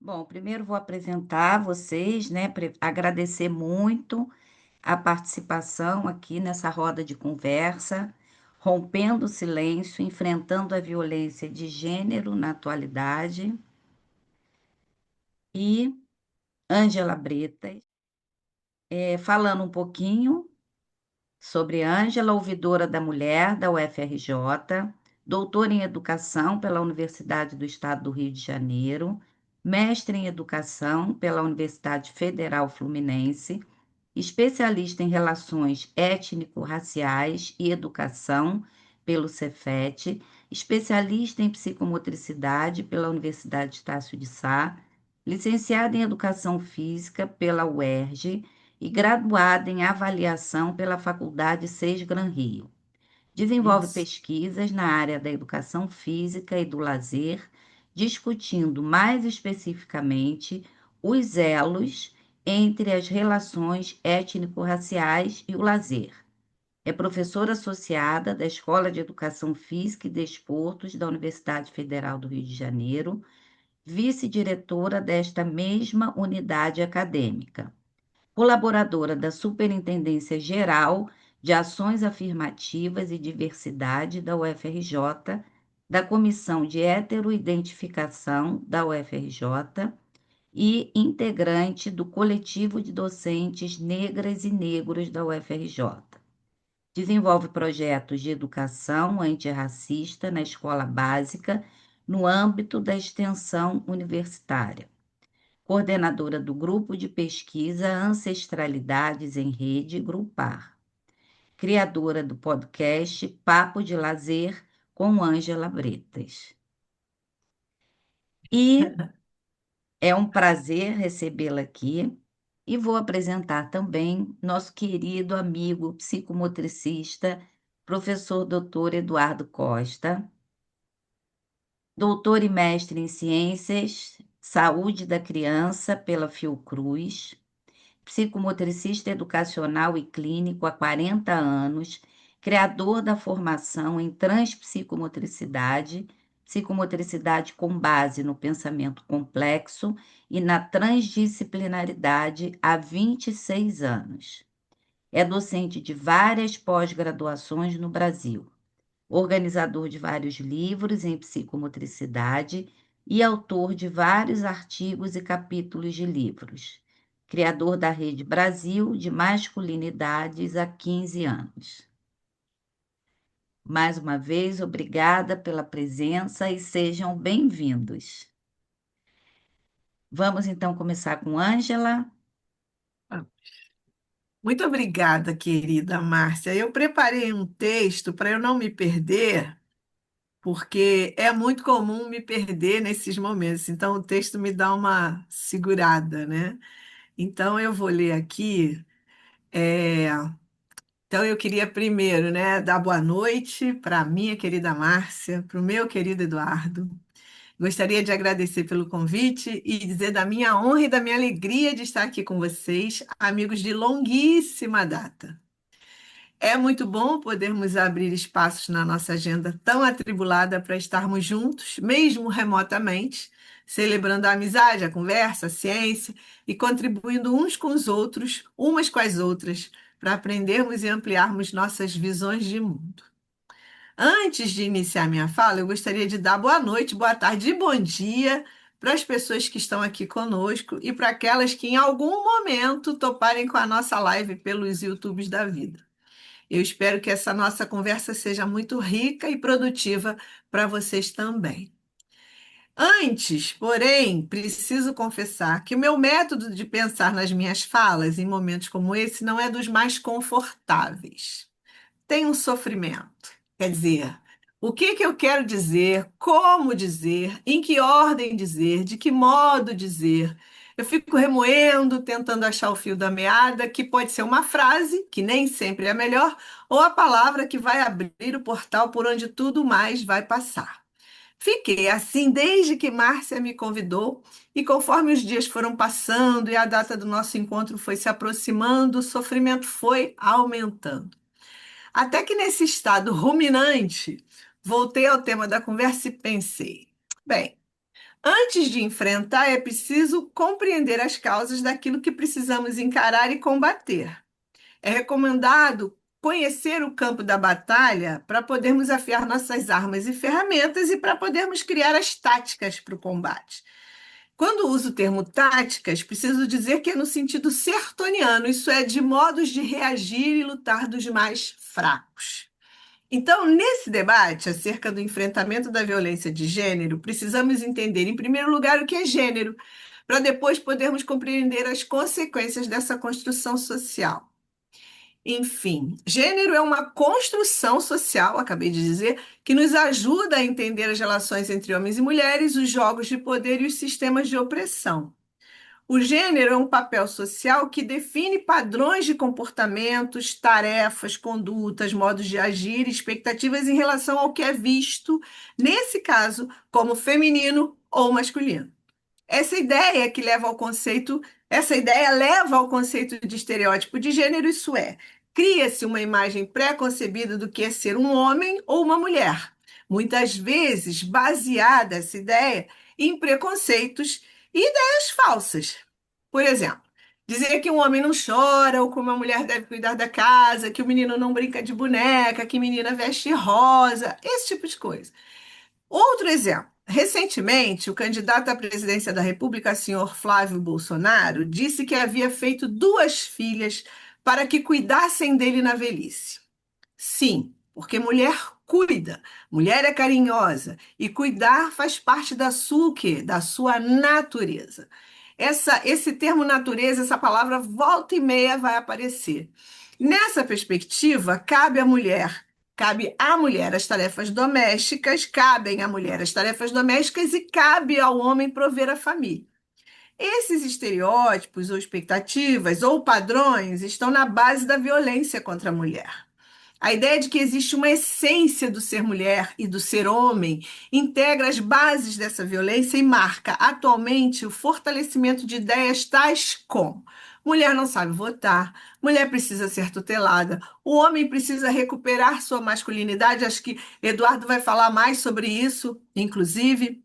Bom, primeiro vou apresentar vocês, né, agradecer muito a participação aqui nessa roda de conversa, rompendo o silêncio, enfrentando a violência de gênero na atualidade, e Ângela Bretas, falando um pouquinho sobre Ângela, ouvidora da mulher da UFRJ, doutora em educação pela Universidade do Estado do Rio de Janeiro, mestre em educação pela Universidade Federal Fluminense, especialista em relações étnico-raciais e educação pelo Cefet, especialista em psicomotricidade pela Universidade Estácio de Sá, licenciada em educação física pela UERJ e graduada em avaliação pela Faculdade Seis Gran Rio. Desenvolve Isso. pesquisas na área da educação física e do lazer, discutindo mais especificamente os elos entre as relações étnico-raciais e o lazer. É professora associada da Escola de Educação Física e Desportos da Universidade Federal do Rio de Janeiro, vice-diretora desta mesma unidade acadêmica, colaboradora da Superintendência Geral de Ações Afirmativas e Diversidade da UFRJ, da Comissão de Heteroidentificação da UFRJ e integrante do Coletivo de Docentes Negras e Negros da UFRJ. Desenvolve projetos de educação antirracista na escola básica, no âmbito da extensão universitária, coordenadora do Grupo de Pesquisa Ancestralidades em Rede, Grupar, criadora do podcast Papo de Lazer com Ângela Bretas. E é um prazer recebê-la aqui e vou apresentar também nosso querido amigo psicomotricista, professor doutor Eduardo Costa, doutor e mestre em Ciências, Saúde da Criança pela Fiocruz, psicomotricista educacional e clínico há 40 anos, criador da formação em transpsicomotricidade, psicomotricidade com base no pensamento complexo e na transdisciplinaridade há 26 anos. É docente de várias pós-graduações no Brasil, organizador de vários livros em psicomotricidade e autor de vários artigos e capítulos de livros. Criador da Rede Brasil de Masculinidades há 15 anos. Mais uma vez, obrigada pela presença e sejam bem-vindos. Vamos então começar com Ângela. Muito obrigada, querida Márcia. Eu preparei um texto para eu não me perder, porque é muito comum me perder nesses momentos. Então, o texto me dá uma segurada, né? Então, eu vou ler aqui. é, Então, eu queria primeiro, né, dar boa noite para a minha querida Márcia, para o meu querido Eduardo. Gostaria de agradecer pelo convite e dizer da minha honra e da minha alegria de estar aqui com vocês, amigos de longuíssima data. É muito bom podermos abrir espaços na nossa agenda tão atribulada para estarmos juntos, mesmo remotamente, celebrando a amizade, a conversa, a ciência e contribuindo uns com os outros, umas com as outras, para aprendermos e ampliarmos nossas visões de mundo. Antes de iniciar minha fala, eu gostaria de dar boa noite, boa tarde e bom dia para as pessoas que estão aqui conosco e para aquelas que em algum momento toparem com a nossa live pelos YouTubes da vida. Eu espero que essa nossa conversa seja muito rica e produtiva para vocês também. Antes, porém, preciso confessar que o meu método de pensar nas minhas falas em momentos como esse não é dos mais confortáveis. Tem um sofrimento. Quer dizer, o que que eu quero dizer, como dizer, em que ordem dizer, de que modo dizer. Eu fico remoendo, tentando achar o fio da meada, que pode ser uma frase, que nem sempre é a melhor, ou a palavra que vai abrir o portal por onde tudo mais vai passar. Fiquei assim desde que Márcia me convidou, e conforme os dias foram passando e a data do nosso encontro foi se aproximando, o sofrimento foi aumentando. Até que nesse estado ruminante, voltei ao tema da conversa e pensei: bem, Antes de enfrentar, é preciso compreender as causas daquilo que precisamos encarar e combater. É recomendado conhecer o campo da batalha para podermos afiar nossas armas e ferramentas e para podermos criar as táticas para o combate. Quando uso o termo táticas, preciso dizer que é no sentido sertoniano, isso é, de modos de reagir e lutar dos mais fracos. Então, nesse debate acerca do enfrentamento da violência de gênero, precisamos entender, em primeiro lugar, o que é gênero, para depois podermos compreender as consequências dessa construção social. Enfim, gênero é uma construção social, acabei de dizer, que nos ajuda a entender as relações entre homens e mulheres, os jogos de poder e os sistemas de opressão. O gênero é um papel social que define padrões de comportamentos, tarefas, condutas, modos de agir, expectativas em relação ao que é visto, nesse caso, como feminino ou masculino. Essa ideia leva ao conceito de estereótipo de gênero, isso é, cria-se uma imagem pré-concebida do que é ser um homem ou uma mulher, muitas vezes baseada essa ideia em preconceitos e ideias falsas. Por exemplo, dizer que um homem não chora, ou que uma mulher deve cuidar da casa, que o menino não brinca de boneca, que menina veste rosa, esse tipo de coisa. Outro exemplo. Recentemente, o candidato à presidência da República, senhor Flávio Bolsonaro, disse que havia feito duas filhas para que cuidassem dele na velhice. Sim, porque mulher cuida, mulher é carinhosa e cuidar faz parte da sua, o quê? Da sua natureza. Esse termo natureza, essa palavra volta e meia vai aparecer. Nessa perspectiva, cabe à mulher as tarefas domésticas, cabem à mulher as tarefas domésticas e cabe ao homem prover a família. Esses estereótipos ou expectativas ou padrões estão na base da violência contra a mulher. A ideia de que existe uma essência do ser mulher e do ser homem integra as bases dessa violência e marca atualmente o fortalecimento de ideias tais como: mulher não sabe votar, mulher precisa ser tutelada, o homem precisa recuperar sua masculinidade. Acho que Eduardo vai falar mais sobre isso, inclusive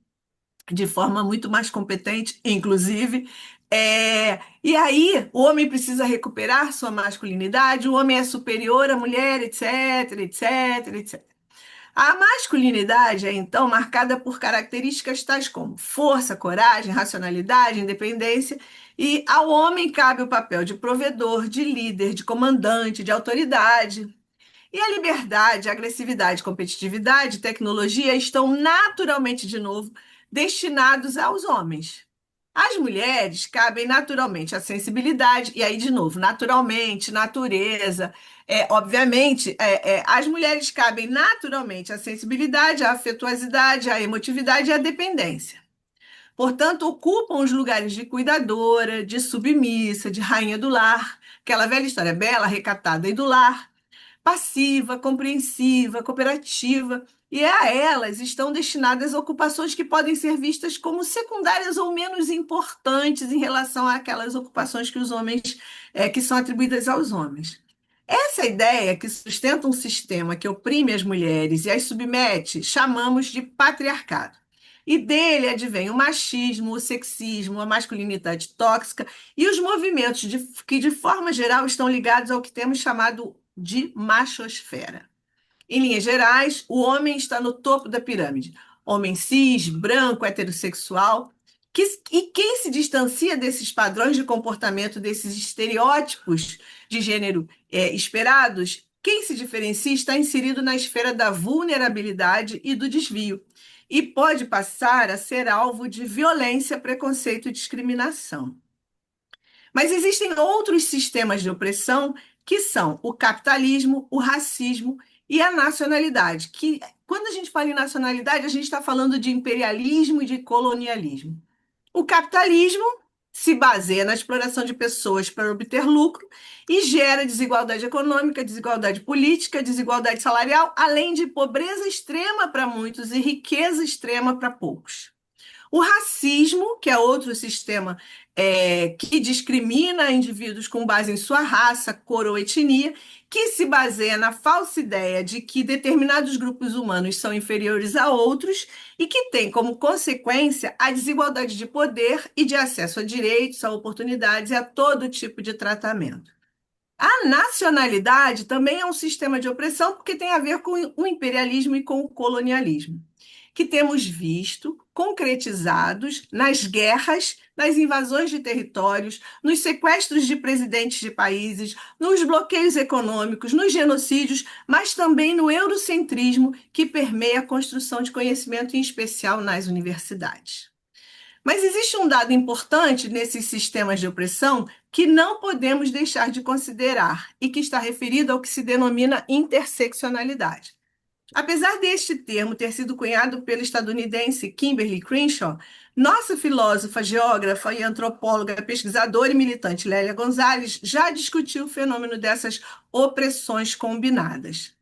de forma muito mais competente, inclusive. E aí, o homem precisa recuperar sua masculinidade, o homem é superior à mulher, etc, etc, etc. A masculinidade é, então, marcada por características tais como força, coragem, racionalidade, independência, e ao homem cabe o papel de provedor, de líder, de comandante, de autoridade. E a liberdade, a agressividade, competitividade, tecnologia estão naturalmente, de novo, destinados aos homens. Às mulheres cabem naturalmente a sensibilidade, e aí, de novo, naturalmente, natureza. Obviamente, às mulheres cabem naturalmente a sensibilidade, a afetuosidade, a emotividade e a dependência. Portanto, ocupam os lugares de cuidadora, de submissa, de rainha do lar, aquela velha história bela, recatada e do lar, passiva, compreensiva, cooperativa, e a elas estão destinadas ocupações que podem ser vistas como secundárias ou menos importantes em relação àquelas ocupações que os homens, que são atribuídas aos homens. Essa ideia que sustenta um sistema que oprime as mulheres e as submete, chamamos de patriarcado. E dele advém o machismo, o sexismo, a masculinidade tóxica e os movimentos que, de forma geral, estão ligados ao que temos chamado de machosfera. Em linhas gerais, o homem está no topo da pirâmide. Homem cis, branco, heterossexual. E quem se distancia desses padrões de comportamento, desses estereótipos de gênero esperados, quem se diferencia está inserido na esfera da vulnerabilidade e do desvio, e pode passar a ser alvo de violência, preconceito e discriminação. Mas existem outros sistemas de opressão que são o capitalismo, o racismo e a nacionalidade. Que, quando a gente fala em nacionalidade, a gente está falando de imperialismo e de colonialismo. O capitalismo se baseia na exploração de pessoas para obter lucro e gera desigualdade econômica, desigualdade política, desigualdade salarial, além de pobreza extrema para muitos e riqueza extrema para poucos. O racismo, que é outro sistema que discrimina indivíduos com base em sua raça, cor ou etnia, que se baseia na falsa ideia de que determinados grupos humanos são inferiores a outros e que tem como consequência a desigualdade de poder e de acesso a direitos, a oportunidades e a todo tipo de tratamento. A nacionalidade também é um sistema de opressão porque tem a ver com o imperialismo e com o colonialismo, que temos visto concretizados nas guerras, nas invasões de territórios, nos sequestros de presidentes de países, nos bloqueios econômicos, nos genocídios, mas também no eurocentrismo que permeia a construção de conhecimento, em especial nas universidades. Mas existe um dado importante nesses sistemas de opressão que não podemos deixar de considerar e que está referido ao que se denomina interseccionalidade. Apesar deste termo ter sido cunhado pela estadunidense Kimberly Crenshaw, nossa filósofa, geógrafa e antropóloga, pesquisadora e militante Lélia Gonzalez já discutiu o fenômeno dessas opressões combinadas.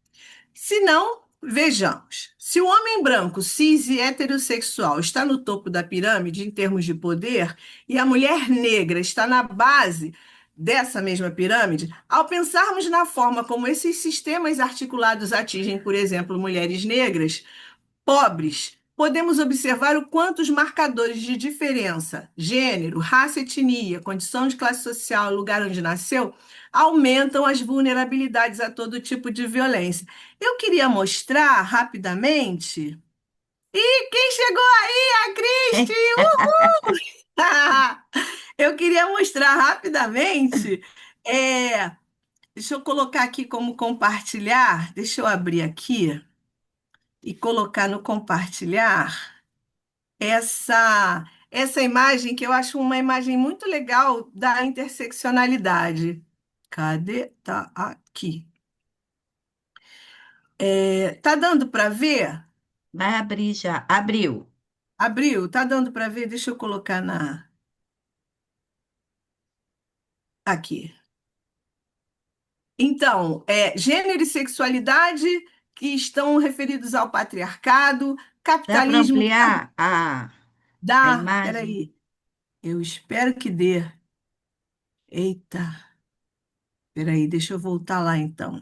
Se não, vejamos. Se o homem branco, cis e heterossexual está no topo da pirâmide em termos de poder e a mulher negra está na base dessa mesma pirâmide, ao pensarmos na forma como esses sistemas articulados atingem, por exemplo, mulheres negras, pobres, podemos observar o quanto os marcadores de diferença, gênero, raça, etnia, condição de classe social, lugar onde nasceu, aumentam as vulnerabilidades a todo tipo de violência. Eu queria mostrar rapidamente. E quem chegou aí? A Cristi! Eu queria mostrar rapidamente. é, Deixa eu colocar aqui como compartilhar. Deixa eu abrir aqui e colocar no compartilhar essa imagem que eu acho uma imagem muito legal da interseccionalidade. Cadê? Tá aqui. Tá dando para ver? Vai abrir já. Abriu. Abriu? Tá dando para ver? Deixa eu colocar na aqui. Então, gênero e sexualidade que estão referidos ao patriarcado, Dá para capitalismo que ampliar a dá, imagem? peraí, eu espero que dê. Eita, peraí, deixa eu voltar lá então.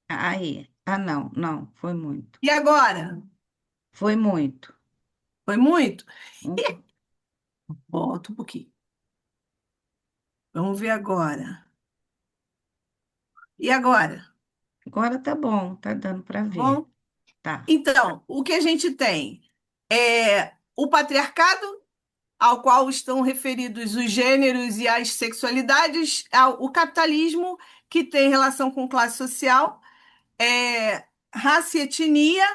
Aí. Ah, não, não. Foi muito. E agora? Foi muito. Foi muito? Um po- Volta um pouquinho. Vamos ver agora. E agora? Agora tá bom, tá dando para Tá ver. bom? Tá. Então, o que a gente tem é o patriarcado, ao qual estão referidos os gêneros e as sexualidades, o capitalismo, que tem relação com classe social, raça e etnia,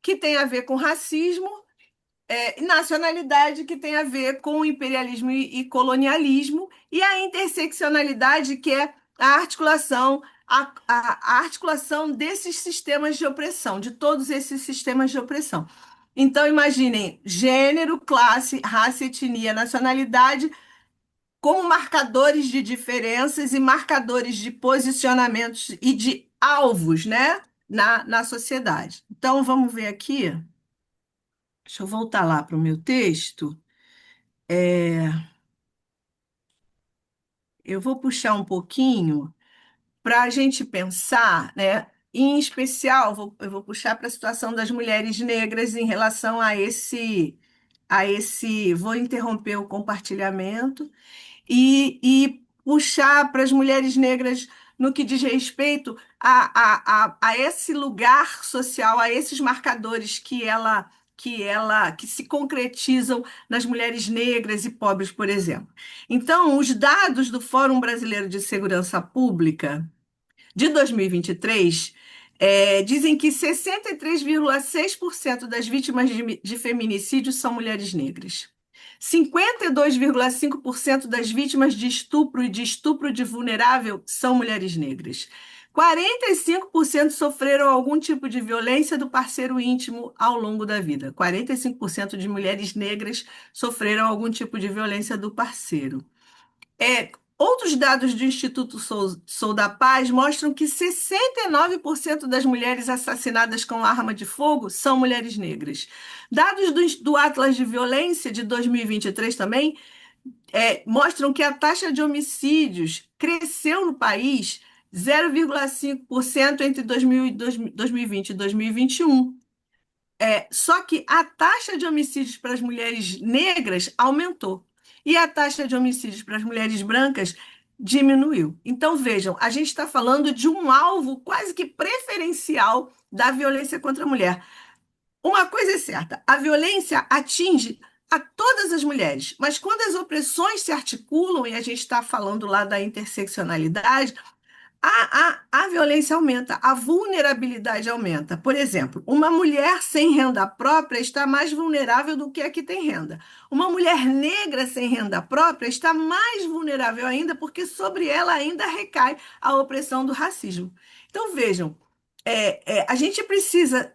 que tem a ver com racismo, nacionalidade, que tem a ver com imperialismo e colonialismo, e a interseccionalidade, que é a articulação, a articulação desses sistemas de opressão, de todos esses sistemas de opressão. Então, imaginem gênero, classe, raça, etnia, nacionalidade como marcadores de diferenças e marcadores de posicionamentos e de alvos, né, na sociedade. Então, vamos ver aqui. Deixa eu voltar lá para o meu texto. É, eu vou puxar um pouquinho para a gente pensar, né? Em especial, eu vou puxar para a situação das mulheres negras em relação vou interromper o compartilhamento e puxar para as mulheres negras no que diz respeito a esse lugar social, a esses marcadores que se concretizam nas mulheres negras e pobres, por exemplo. Então, os dados do Fórum Brasileiro de Segurança Pública de 2023 dizem que 63,6% das vítimas de feminicídio são mulheres negras. 52,5% das vítimas de estupro e de estupro de vulnerável são mulheres negras. 45% sofreram algum tipo de violência do parceiro íntimo ao longo da vida. 45% de mulheres negras sofreram algum tipo de violência do parceiro. Outros dados do Instituto Sou da Paz mostram que 69% das mulheres assassinadas com arma de fogo são mulheres negras. Dados do Atlas de Violência de 2023 também mostram que a taxa de homicídios cresceu no país 0,5% entre 2020 e 2021. Só que a taxa de homicídios para as mulheres negras aumentou e a taxa de homicídios para as mulheres brancas diminuiu. Então, vejam, a gente está falando de um alvo quase que preferencial da violência contra a mulher. Uma coisa é certa, a violência atinge a todas as mulheres, mas quando as opressões se articulam, e a gente está falando lá da interseccionalidade, a violência aumenta, a vulnerabilidade aumenta. Por exemplo, uma mulher sem renda própria está mais vulnerável do que a que tem renda. Uma mulher negra sem renda própria está mais vulnerável ainda, porque sobre ela ainda recai a opressão do racismo. Então, vejam, a gente precisa,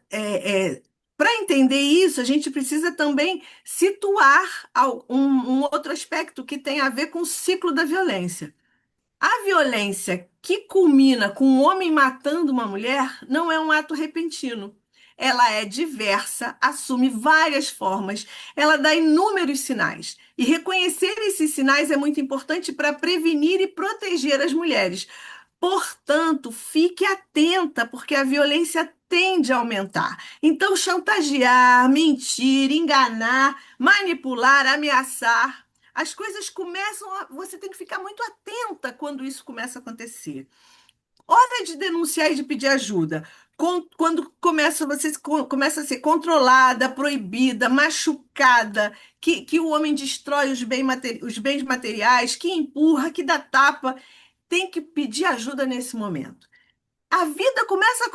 para entender isso, a gente precisa também situar um outro aspecto que tem a ver com o ciclo da violência. A violência que culmina com um homem matando uma mulher não é um ato repentino. Ela é diversa, assume várias formas, ela dá inúmeros sinais. E reconhecer esses sinais é muito importante para prevenir e proteger as mulheres. Portanto, fique atenta, porque a violência tende a aumentar. Então, chantagear, mentir, enganar, manipular, ameaçar, as coisas começam a. Você tem que ficar muito atenta quando isso começa a acontecer. Hora de denunciar e de pedir ajuda. Quando começa a ser controlada, proibida, machucada, que o homem destrói os bens materiais, que empurra, que dá tapa, tem que pedir ajuda nesse momento. A vida começa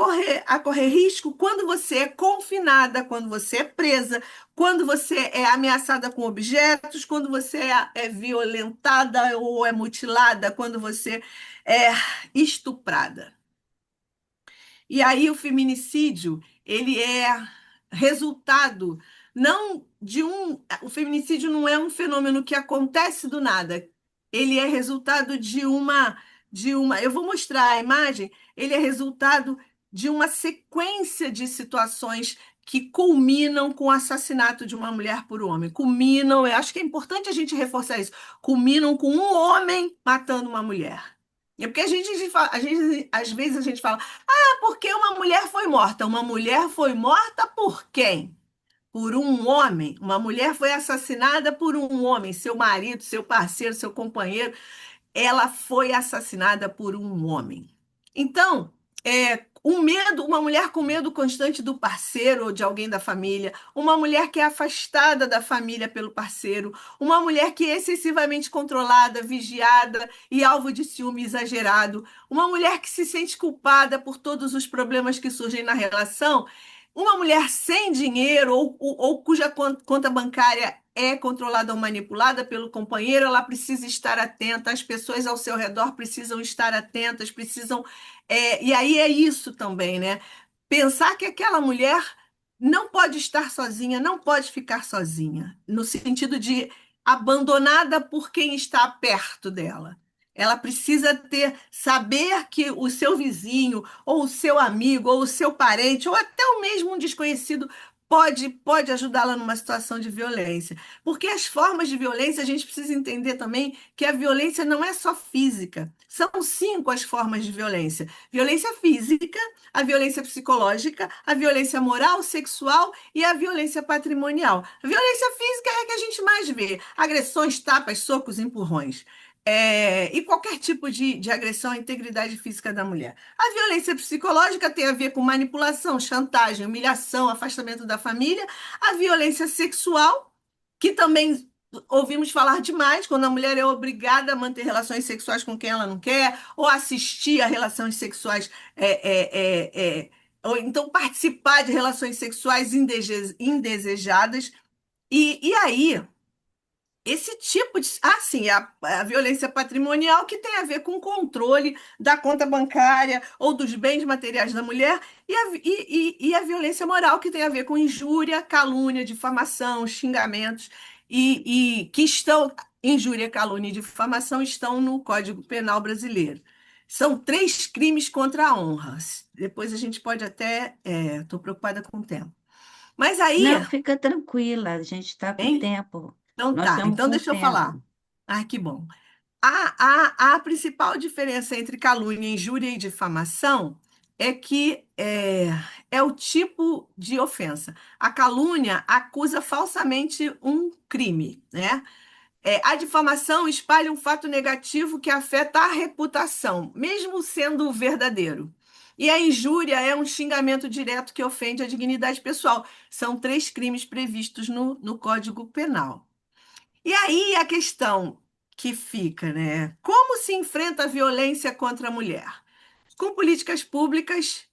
a correr risco quando você é confinada, quando você é presa, quando você é ameaçada com objetos, quando você é violentada ou é mutilada, quando você é estuprada. E aí o feminicídio, ele é resultado não de um, o feminicídio não é um fenômeno que acontece do nada. Ele é resultado eu vou mostrar a imagem, ele é resultado de uma sequência de situações que culminam com o assassinato de uma mulher por um homem. Culminam, eu acho que é importante a gente reforçar isso. Culminam com um homem matando uma mulher. É porque às vezes a gente fala, porque uma mulher foi morta. Uma mulher foi morta por quem? Por um homem. Uma mulher foi assassinada por um homem, seu marido, seu parceiro, seu companheiro. Ela foi assassinada por um homem. Então, uma mulher com medo constante do parceiro ou de alguém da família, uma mulher que é afastada da família pelo parceiro, uma mulher que é excessivamente controlada, vigiada e alvo de ciúme exagerado, uma mulher que se sente culpada por todos os problemas que surgem na relação, uma mulher sem dinheiro ou cuja conta bancária é controlada ou manipulada pelo companheiro, ela precisa estar atenta, as pessoas ao seu redor precisam estar atentas, precisam. E aí é isso também, né? Pensar que aquela mulher não pode estar sozinha, não pode ficar sozinha, no sentido de abandonada por quem está perto dela. Ela precisa saber que o seu vizinho, ou o seu amigo, ou o seu parente, ou até o mesmo um desconhecido pode ajudá-la numa situação de violência. Porque as formas de violência, a gente precisa entender também que a violência não é só física. São cinco as formas de violência: violência física, a violência psicológica, a violência moral, sexual e a violência patrimonial. A violência física é a que a gente mais vê: agressões, tapas, socos, empurrões. E qualquer tipo de agressão à integridade física da mulher. A violência psicológica tem a ver com manipulação, chantagem, humilhação, afastamento da família. A violência sexual, que também ouvimos falar demais, quando a mulher é obrigada a manter relações sexuais com quem ela não quer, ou assistir a relações sexuais, ou então participar de relações sexuais indesejadas. E aí. Esse tipo de. Sim, a violência patrimonial, que tem a ver com o controle da conta bancária ou dos bens materiais da mulher, e a violência moral, que tem a ver com injúria, calúnia, difamação, xingamentos, e que estão injúria, calúnia e difamação estão no Código Penal brasileiro. São três crimes contra a honra. Depois a gente pode até. Estou preocupada com o tempo. Mas aí, Não, fica tranquila, a gente está com hein? tempo. Então Nós tá. estamos Então com deixa eu falar. tempo. Ai, que bom. A principal diferença entre calúnia, injúria e difamação é que é o tipo de ofensa. A calúnia acusa falsamente um crime, né? A difamação espalha um fato negativo que afeta a reputação, mesmo sendo verdadeiro. E a injúria é um xingamento direto que ofende a dignidade pessoal. São três crimes previstos no Código Penal. E aí a questão que fica, né? Como se enfrenta a violência contra a mulher? Com políticas públicas,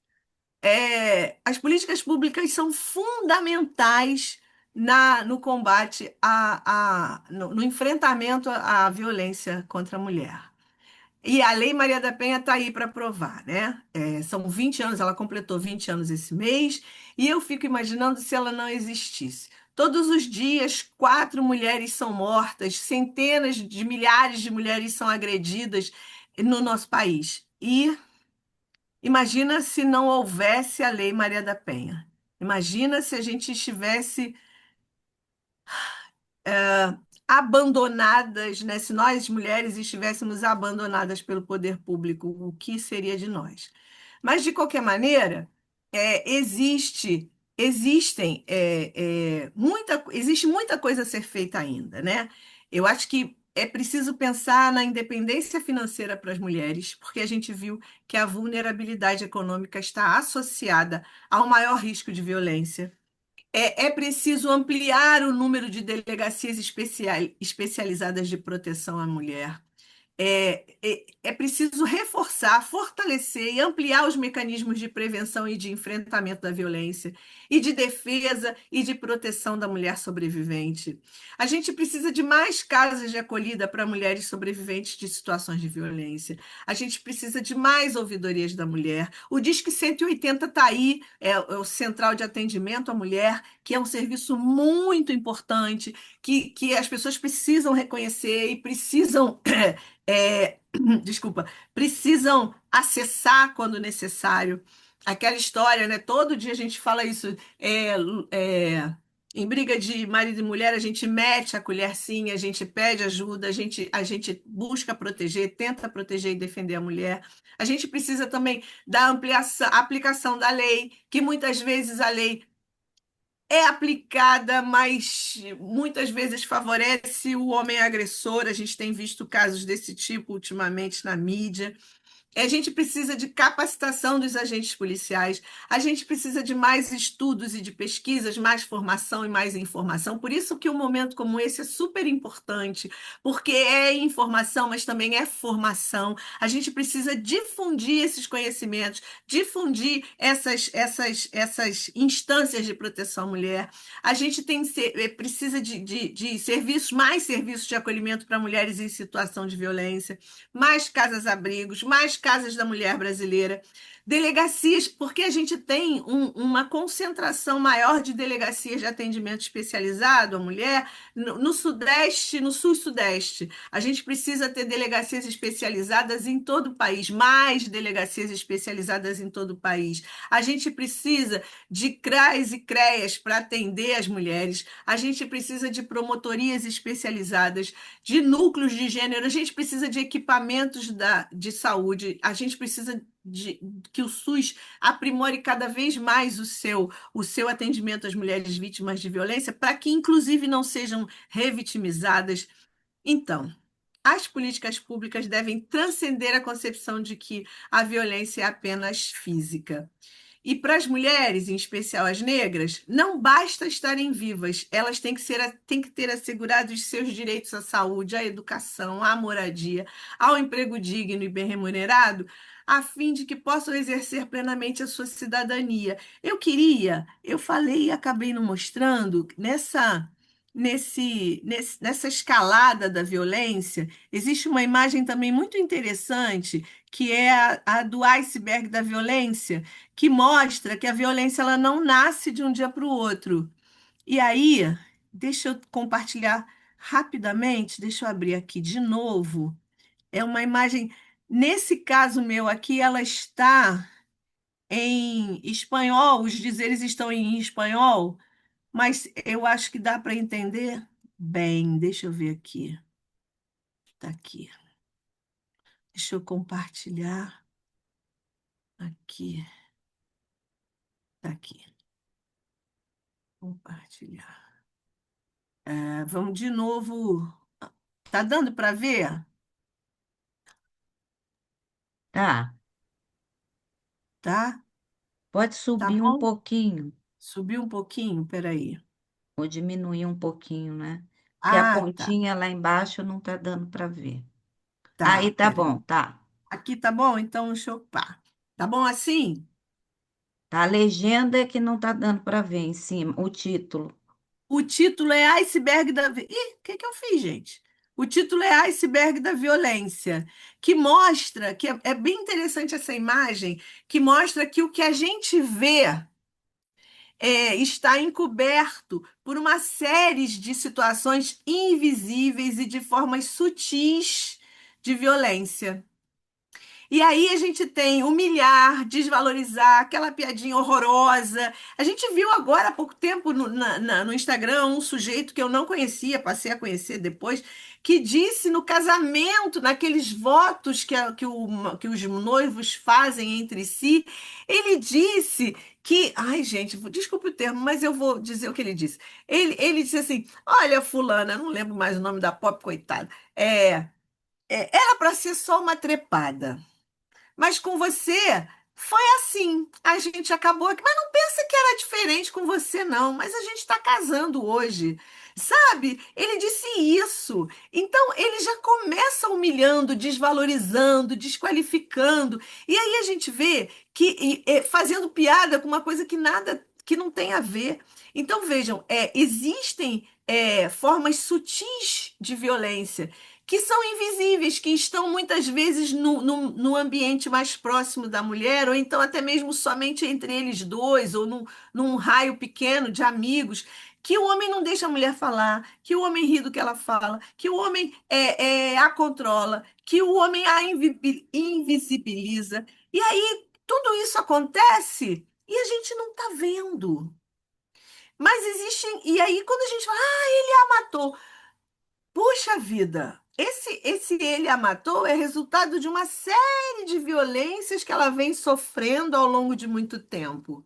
as políticas públicas são fundamentais no combate no enfrentamento à violência contra a mulher. E a Lei Maria da Penha está aí para provar, né? São 20 anos, ela completou 20 anos esse mês, e eu fico imaginando se ela não existisse. Todos os dias, 4 mulheres são mortas, centenas de milhares de mulheres são agredidas no nosso país. E imagina se não houvesse a Lei Maria da Penha. Imagina se a gente estivesse abandonadas, né? Se nós mulheres estivéssemos abandonadas pelo poder público, o que seria de nós? Mas, de qualquer maneira, existe muita coisa a ser feita ainda, né? Eu acho que é preciso pensar na independência financeira para as mulheres, porque a gente viu que a vulnerabilidade econômica está associada ao maior risco de violência. É preciso ampliar o número de delegacias especializadas de proteção à mulher. É preciso reforçar, fortalecer e ampliar os mecanismos de prevenção e de enfrentamento da violência, e de defesa e de proteção da mulher sobrevivente. A gente precisa de mais casas de acolhida para mulheres sobreviventes de situações de violência. A gente precisa de mais ouvidorias da mulher. O Disque 180 está aí, é o Central de Atendimento à Mulher, que é um serviço muito importante, que as pessoas precisam reconhecer e precisam. é, Desculpa, precisam acessar quando necessário. Aquela história, né? Todo dia a gente fala isso. É, em briga de marido e mulher, a gente mete a colher sim, a gente pede ajuda, a gente busca proteger, tenta proteger e defender a mulher. A gente precisa também da ampliação, aplicação da lei, que muitas vezes a lei é aplicada, mas muitas vezes favorece o homem agressor. A gente tem visto casos desse tipo ultimamente na mídia. A gente precisa de capacitação dos agentes policiais, a gente precisa de mais estudos e de pesquisas, mais formação e mais informação. Por isso que um momento como esse é super importante, porque é informação, mas também é formação. A gente precisa difundir esses conhecimentos, difundir essas instâncias de proteção à mulher. A gente precisa de serviços, mais serviços de acolhimento para mulheres em situação de violência, mais casas-abrigos, mais casas da mulher brasileira, delegacias, porque a gente tem uma concentração maior de delegacias de atendimento especializado à mulher no Sudeste, no Sul-Sudeste. A gente precisa ter delegacias especializadas em todo o país, mais delegacias especializadas em todo o país. A gente precisa de CRAs e CREAs para atender as mulheres. A gente precisa de promotorias especializadas, de núcleos de gênero. A gente precisa de equipamentos de saúde. A gente precisa que o SUS aprimore cada vez mais o seu atendimento às mulheres vítimas de violência, para que, inclusive, não sejam revitimizadas. Então, as políticas públicas devem transcender a concepção de que a violência é apenas física. E para as mulheres, em especial as negras, não basta estarem vivas, elas têm que ter assegurados seus direitos à saúde, à educação, à moradia, ao emprego digno e bem remunerado, a fim de que possam exercer plenamente a sua cidadania. Eu falei e acabei não mostrando, nessa escalada da violência, existe uma imagem também muito interessante, que é a do iceberg da violência, que mostra que a violência ela não nasce de um dia para o outro. E aí, deixa eu compartilhar rapidamente, deixa eu abrir aqui de novo. É uma imagem, nesse caso meu aqui, ela está em espanhol, os dizeres estão em espanhol, mas eu acho que dá para entender bem. Deixa eu ver aqui. Tá aqui. Deixa eu compartilhar aqui. Tá aqui. Compartilhar. Vamos de novo. Tá dando para ver? Tá. Tá? Pode Tá subir um bom? pouquinho Subiu um pouquinho, peraí. ou diminuir um pouquinho, né? Que a Ah, tá. pontinha lá embaixo não tá dando para ver. Aí Tá, tá peraí. bom, tá. Aqui tá bom? Então deixa eu pá. Tá bom assim? Tá, a legenda é que não tá dando para ver em cima, o título. O título é Iceberg da... Ih, o que que eu fiz, gente? O título é Iceberg da Violência, que mostra, é bem interessante essa imagem, que mostra que o que a gente vê está encoberto por uma série de situações invisíveis e de formas sutis de violência. E aí a gente tem humilhar, desvalorizar, aquela piadinha horrorosa. A gente viu agora há pouco tempo no Instagram um sujeito que eu não conhecia, passei a conhecer depois, que disse no casamento, naqueles votos que os noivos fazem entre si, ele disse que. Ai, gente, desculpe o termo, mas eu vou dizer o que ele disse. Ele disse assim: Olha, fulana, não lembro mais o nome da pop, coitada. Era para ser só uma trepada. Mas com você foi assim. A gente acabou aqui. Mas não pensa que era diferente com você, não. Mas a gente está casando hoje. Sabe? Ele disse isso. Então ele já começa humilhando, desvalorizando, desqualificando. E aí a gente vê que fazendo piada com uma coisa que nada, que não tem a ver. Então vejam, existem formas sutis de violência que são invisíveis, que estão muitas vezes no ambiente mais próximo da mulher, ou então até mesmo somente entre eles dois, ou num raio pequeno de amigos, que o homem não deixa a mulher falar, que o homem ri do que ela fala, que o homem a controla, que o homem a invisibiliza. E aí tudo isso acontece e a gente não está vendo. Mas existem. E aí, quando a gente fala, ele a matou. Puxa vida, esse ele a matou é resultado de uma série de violências que ela vem sofrendo ao longo de muito tempo.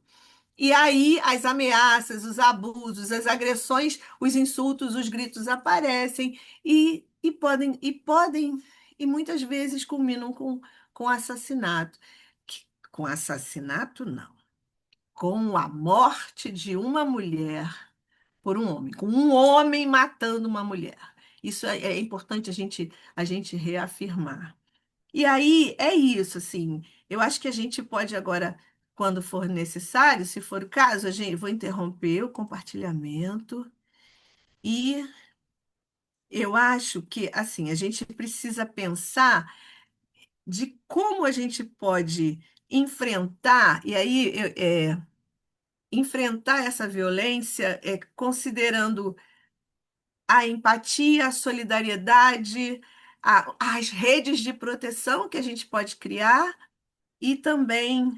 E aí as ameaças, os abusos, as agressões, os insultos, os gritos aparecem e muitas vezes culminam com assassinato. Com assassinato, não. Com a morte de uma mulher por um homem, com um homem matando uma mulher. Isso é importante a gente reafirmar. E aí é isso, assim. Eu acho que a gente pode agora, quando for necessário, se for o caso, vou interromper o compartilhamento e eu acho que assim a gente precisa pensar de como a gente pode enfrentar e aí enfrentar essa violência considerando a empatia, a solidariedade, as redes de proteção que a gente pode criar e também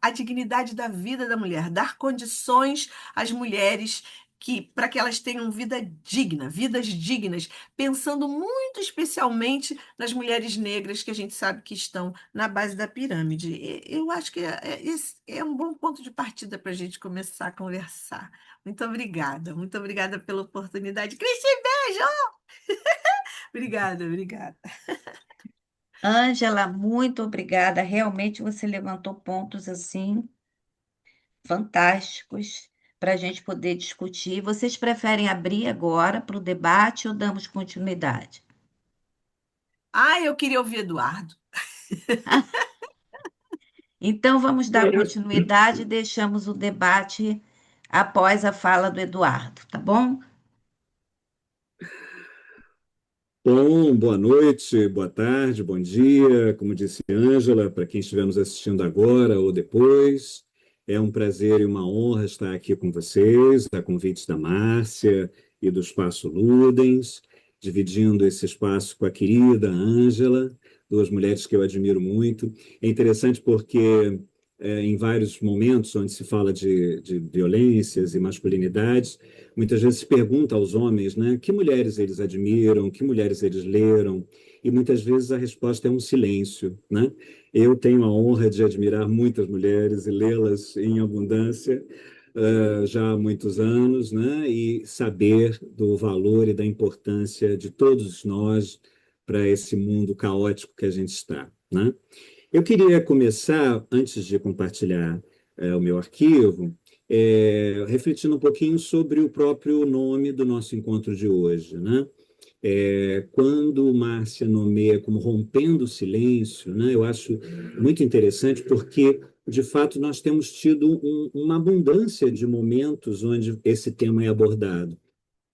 a dignidade da vida da mulher, dar condições às mulheres para que elas tenham vida digna, vidas dignas, pensando muito especialmente nas mulheres negras que a gente sabe que estão na base da pirâmide. Eu acho que esse é um bom ponto de partida para a gente começar a conversar. Muito obrigada pela oportunidade. Cristian, beijo! Obrigada, obrigada. Ângela, muito obrigada. Realmente você levantou pontos assim fantásticos para a gente poder discutir. Vocês preferem abrir agora para o debate ou damos continuidade? Eu queria ouvir Eduardo. Então, vamos dar continuidade e deixamos o debate após a fala do Eduardo, tá bom? Bom, boa noite, boa tarde, bom dia. Como disse Ângela, para quem estiver nos assistindo agora ou depois, é um prazer e uma honra estar aqui com vocês, a convite da Márcia e do Espaço Ludens, dividindo esse espaço com a querida Ângela, duas mulheres que eu admiro muito. É interessante porque em vários momentos onde se fala de violências e masculinidades, muitas vezes se pergunta aos homens, né, que mulheres eles admiram, que mulheres eles leram, e muitas vezes a resposta é um silêncio, né? Eu tenho a honra de admirar muitas mulheres e lê-las em abundância, já há muitos anos, né? E saber do valor e da importância de todos nós para esse mundo caótico que a gente está, né? Eu queria começar, antes de compartilhar o meu arquivo, refletindo um pouquinho sobre o próprio nome do nosso encontro de hoje, né? Quando Márcia nomeia como rompendo o silêncio, né, eu acho muito interessante porque, de fato, nós temos tido uma abundância de momentos onde esse tema é abordado,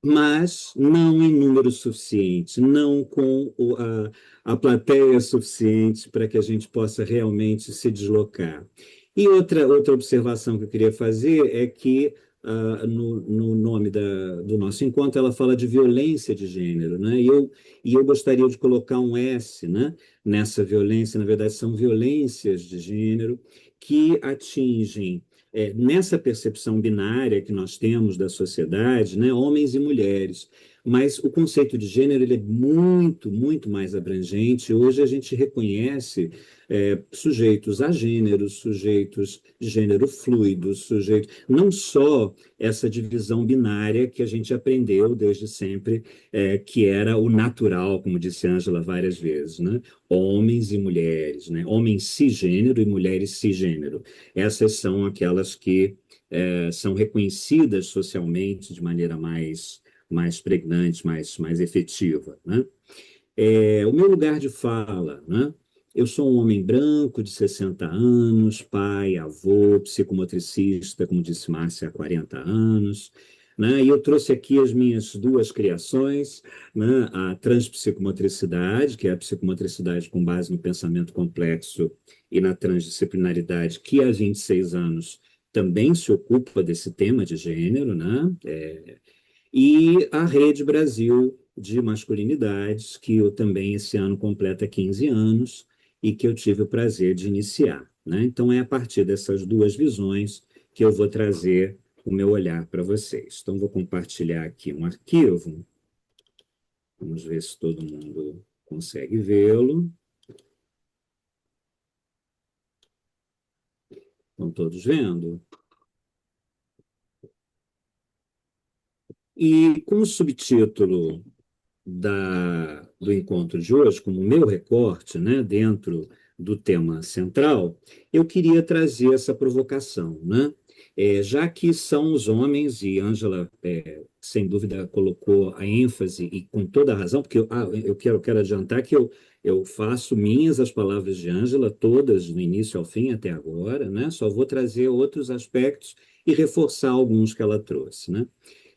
mas não em número suficiente, não com a plateia suficiente para que a gente possa realmente se deslocar. E outra observação que eu queria fazer é que no nome do nosso encontro ela fala de violência de gênero, né? E eu gostaria de colocar um S, né, nessa violência. Na verdade, são violências de gênero que atingem nessa percepção binária que nós temos da sociedade, né, homens e mulheres. Mas o conceito de gênero ele é muito, muito mais abrangente. Hoje a gente reconhece sujeitos agêneros, sujeitos de gênero fluido, sujeitos, não só essa divisão binária que a gente aprendeu desde sempre, que era o natural, como disse Ângela várias vezes, né? Homens e mulheres, né? Homens cisgênero e mulheres cisgênero. Essas são aquelas que são reconhecidas socialmente de maneira mais pregnante, mais efetiva, né? O meu lugar de fala, né? Eu sou um homem branco de 60 anos, pai, avô, psicomotricista, como disse Márcia, há 40 anos, né? E eu trouxe aqui as minhas duas criações, né? A transpsicomotricidade, que é a psicomotricidade com base no pensamento complexo e na transdisciplinaridade, que há 26 anos também se ocupa desse tema de gênero, né? E a Rede Brasil de Masculinidades, que eu também esse ano completa 15 anos e que eu tive o prazer de iniciar, né? Então, é a partir dessas duas visões que eu vou trazer o meu olhar para vocês. Então, vou compartilhar aqui um arquivo. Vamos ver se todo mundo consegue vê-lo. Estão todos vendo? E com o subtítulo do encontro de hoje, como meu recorte, né, dentro do tema central, eu queria trazer essa provocação, né? Já que são os homens, e Ângela, sem dúvida, colocou a ênfase, e com toda a razão, porque eu quero adiantar que eu faço minhas as palavras de Ângela, todas, do início ao fim, até agora, né? Só vou trazer outros aspectos e reforçar alguns que ela trouxe, né?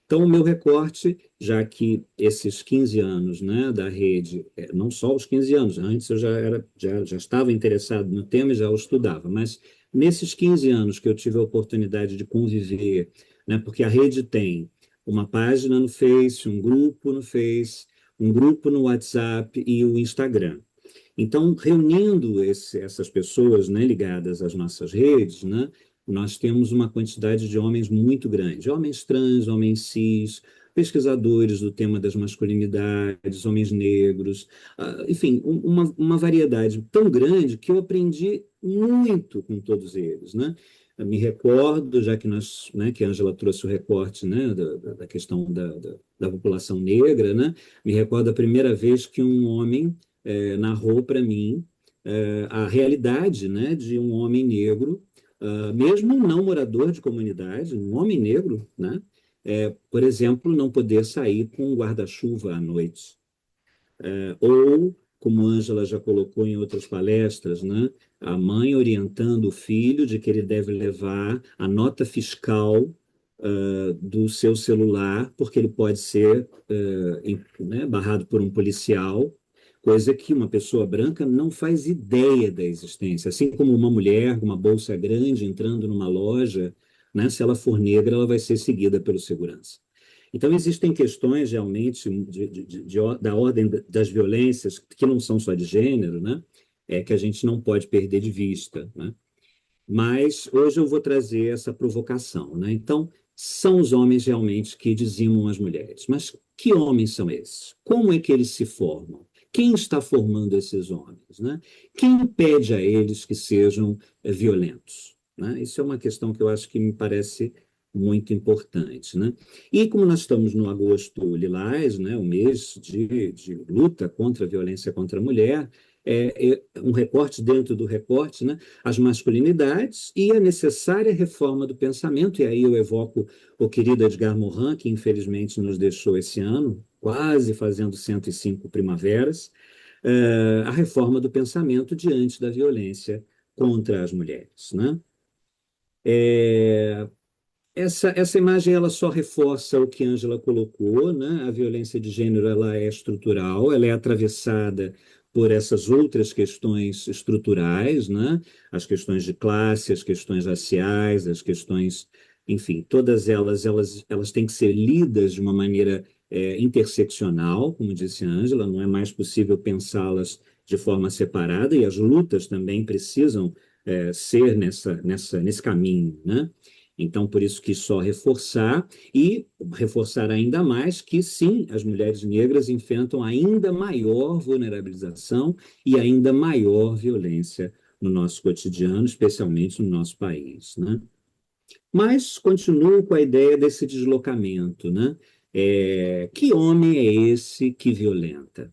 Então, o meu recorte, já que esses 15 anos, né, da rede, não só os 15 anos, antes eu já estava interessado no tema e já o estudava, mas nesses 15 anos que eu tive a oportunidade de conviver, né, porque a rede tem uma página no Face, um grupo no Face, um grupo no WhatsApp e o Instagram. Então, reunindo essas pessoas, né, ligadas às nossas redes, né, nós temos uma quantidade de homens muito grande, homens trans, homens cis, pesquisadores do tema das masculinidades, homens negros, enfim, uma variedade tão grande que eu aprendi muito com todos eles, né? Eu me recordo, já que nós, né, que a Ângela trouxe o recorte, né, da questão da população negra, né? Me recordo a primeira vez que um homem narrou para mim a realidade, né, de um homem negro, mesmo um não morador de comunidade, um homem negro, né, por exemplo, não poder sair com um guarda-chuva à noite. Ou, como Ângela já colocou em outras palestras, né, a mãe orientando o filho de que ele deve levar a nota fiscal do seu celular, porque ele pode ser né, barrado por um policial, coisa que uma pessoa branca não faz ideia da existência. Assim como uma mulher com uma bolsa grande entrando numa loja, né, se ela for negra, ela vai ser seguida pelo segurança. Então, existem questões realmente da ordem das violências, que não são só de gênero, né? Que a gente não pode perder de vista, né? Mas hoje eu vou trazer essa provocação, né? Então, são os homens realmente que dizimam as mulheres. Mas que homens são esses? Como é que eles se formam? Quem está formando esses homens, né? Quem impede a eles que sejam violentos, né? Isso é uma questão que eu acho que me parece muito importante, né? E como nós estamos no agosto lilás, né, o mês de luta contra a violência contra a mulher, um recorte dentro do recorte, né, as masculinidades e a necessária reforma do pensamento, e aí eu evoco o querido Edgar Morin, que infelizmente nos deixou esse ano, quase fazendo 105 primaveras, a reforma do pensamento diante da violência contra as mulheres, né? Essa imagem ela só reforça o que Ângela colocou, né? A violência de gênero ela é estrutural, ela é atravessada por essas outras questões estruturais, né? As questões de classe, as questões raciais, as questões, enfim, todas elas têm que ser lidas de uma maneira interseccional, como disse a Ângela, não é mais possível pensá-las de forma separada, e as lutas também precisam ser nesse caminho, né? Então, por isso que só reforçar e reforçar ainda mais que, sim, as mulheres negras enfrentam ainda maior vulnerabilização e ainda maior violência no nosso cotidiano, especialmente no nosso país, né? Mas continuo com a ideia desse deslocamento, né? Que homem é esse que violenta?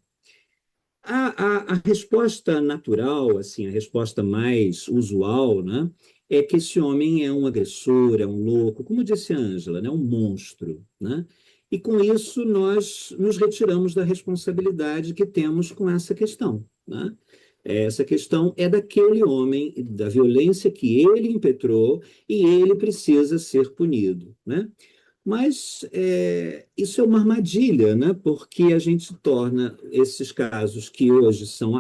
A resposta natural, assim, a resposta mais usual, né, é que esse homem é um agressor, é um louco, como disse a Ângela, né, um monstro, né? E com isso nós nos retiramos da responsabilidade que temos com essa questão, né? Essa questão é daquele homem, da violência que ele impetrou e ele precisa ser punido, né? Mas isso é uma armadilha, né? Porque a gente torna esses casos que hoje são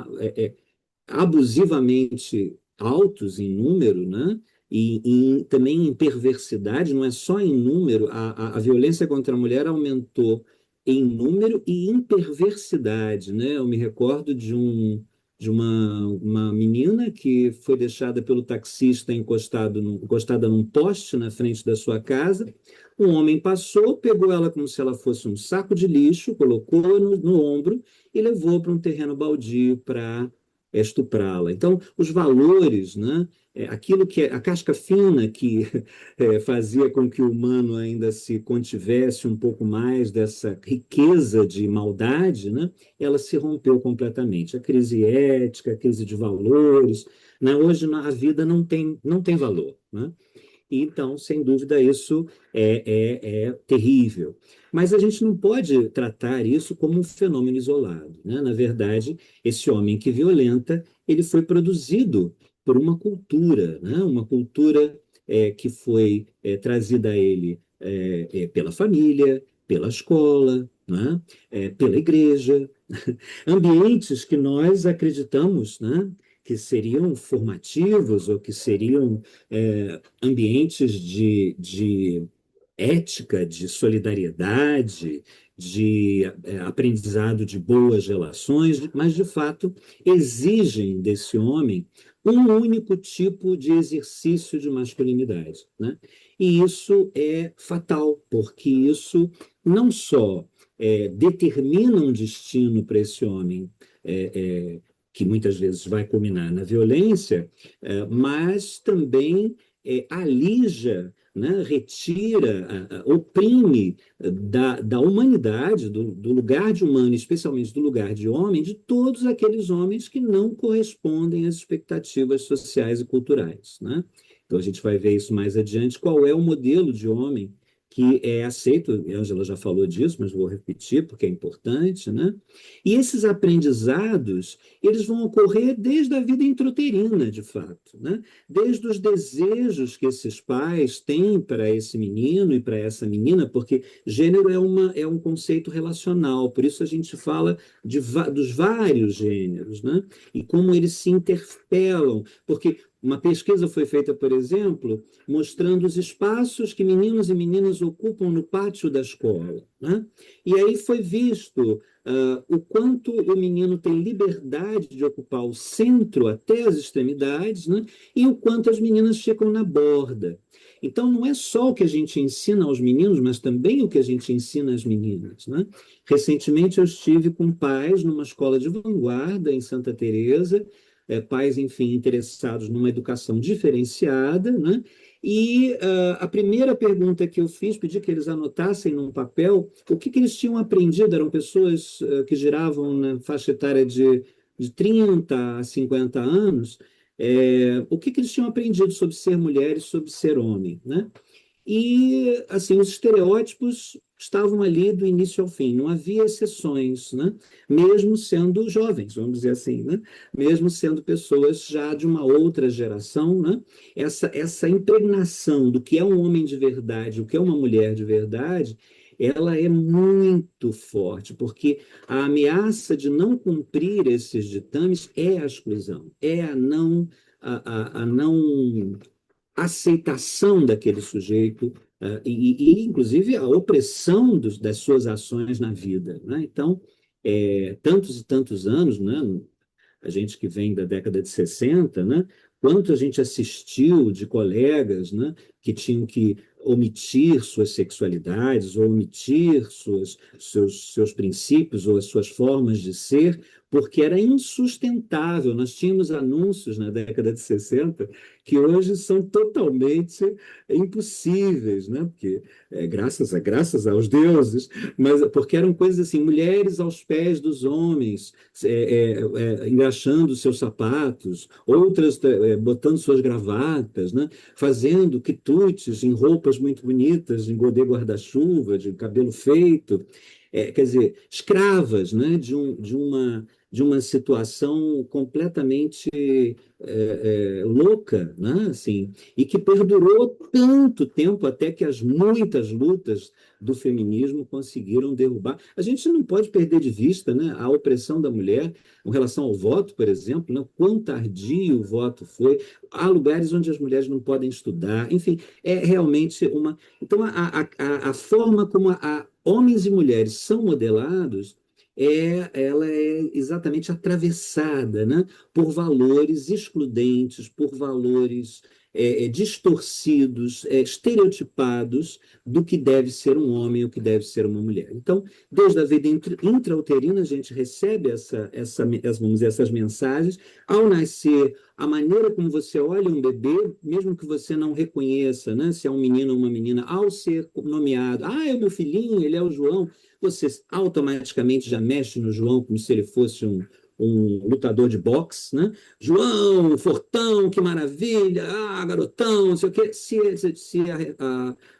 abusivamente altos em número, né? E também em perversidade, não é só em número, a violência contra a mulher aumentou em número e em perversidade, né? Eu me recordo de uma menina que foi deixada pelo taxista encostada num poste na frente da sua casa. Um homem passou, pegou ela como se ela fosse um saco de lixo, colocou no ombro e levou para um terreno baldio para estuprá-la. Então, os valores, né? Aquilo que a casca fina que fazia com que o humano ainda se contivesse um pouco mais dessa riqueza de maldade, né? Ela se rompeu completamente. A crise ética, a crise de valores, né? Hoje a vida não tem valor, né? Então, sem dúvida, isso é terrível. Mas a gente não pode tratar isso como um fenômeno isolado, né? Na verdade, esse homem que violenta, ele foi produzido por uma cultura, né? Uma cultura que foi trazida a ele pela família, pela escola, né? Pela igreja, ambientes que nós acreditamos, né? Que seriam formativos ou que seriam ambientes de ética, de solidariedade, de aprendizado de boas relações, mas de fato exigem desse homem um único tipo de exercício de masculinidade, né? E isso é fatal, porque isso não só determina um destino para esse homem que muitas vezes vai culminar na violência, mas também alija, né, retira, oprime da humanidade, do lugar de humano, especialmente do lugar de homem, de todos aqueles homens que não correspondem às expectativas sociais e culturais, né? Então a gente vai ver isso mais adiante, qual é o modelo de homem que é aceito, a Ângela já falou disso, mas vou repetir porque é importante, né? E esses aprendizados, eles vão ocorrer desde a vida intrauterina, de fato, né? Desde os desejos que esses pais têm para esse menino e para essa menina, porque gênero é um conceito relacional, por isso a gente fala dos vários gêneros, né? E como eles se interpelam, porque Uma pesquisa foi feita, por exemplo, mostrando os espaços que meninos e meninas ocupam no pátio da escola, né? E aí foi visto o quanto o menino tem liberdade de ocupar o centro até as extremidades, né? E o quanto as meninas ficam na borda. Então, não é só o que a gente ensina aos meninos, mas também o que a gente ensina às meninas, né? Recentemente, eu estive com pais numa escola de vanguarda em Santa Teresa, pais, enfim, interessados numa educação diferenciada, né? E a primeira pergunta que eu fiz, pedi que eles anotassem num papel o que eles tinham aprendido, eram pessoas que giravam na faixa etária de 30 a 50 anos, o que eles tinham aprendido sobre ser mulher e sobre ser homem, né? E, assim, os estereótipos estavam ali do início ao fim, não havia exceções, né? Mesmo sendo jovens, vamos dizer assim, né? Mesmo sendo pessoas já de uma outra geração, né? Essa impregnação do que é um homem de verdade, o que é uma mulher de verdade, ela é muito forte, porque a ameaça de não cumprir esses ditames é a exclusão, é a não aceitação daquele sujeito inclusive, a opressão das suas ações na vida, né? Então, tantos e tantos anos, né? A gente que vem da década de 60, né? Quanto a gente assistiu de colegas, né? Que tinham que omitir suas sexualidades, ou omitir seus princípios, ou as suas formas de ser, porque era insustentável. Nós tínhamos anúncios na década de 60 que hoje são totalmente impossíveis, né? Porque graças aos deuses, mas porque eram coisas assim, mulheres aos pés dos homens, engraxando seus sapatos, outras botando suas gravatas, né? Fazendo quitutes em roupas muito bonitas, em godê guarda-chuva, de cabelo feito, quer dizer, escravas, né? De uma situação completamente louca, né? Assim, e que perdurou tanto tempo até que as muitas lutas do feminismo conseguiram derrubar. A gente não pode perder de vista, né, a opressão da mulher com relação ao voto, por exemplo, né, quão tardio o voto foi. Há lugares onde as mulheres não podem estudar. Enfim, é realmente uma... Então, a forma como homens e mulheres são modelados ela é exatamente atravessada, né, por valores excludentes, por valores distorcidos, estereotipados do que deve ser um homem, o que deve ser uma mulher. Então, desde a vida intrauterina, a gente recebe vamos dizer, essas mensagens. Ao nascer, a maneira como você olha um bebê, mesmo que você não reconheça, né, se é um menino ou uma menina, ao ser nomeado, é o meu filhinho, ele é o João, você automaticamente já mexe no João como se ele fosse um lutador de boxe, né? João, fortão, que maravilha, garotão, não sei o quê. Se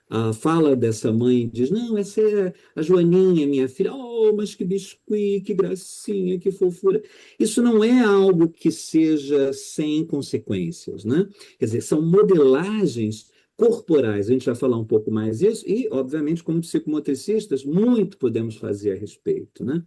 a fala dessa mãe diz, não, essa é a Joaninha, minha filha, mas que biscuit, que gracinha, que fofura. Isso não é algo que seja sem consequências, né? Quer dizer, são modelagens corporais, a gente vai falar um pouco mais disso, e, obviamente, como psicomotricistas, muito podemos fazer a respeito, né?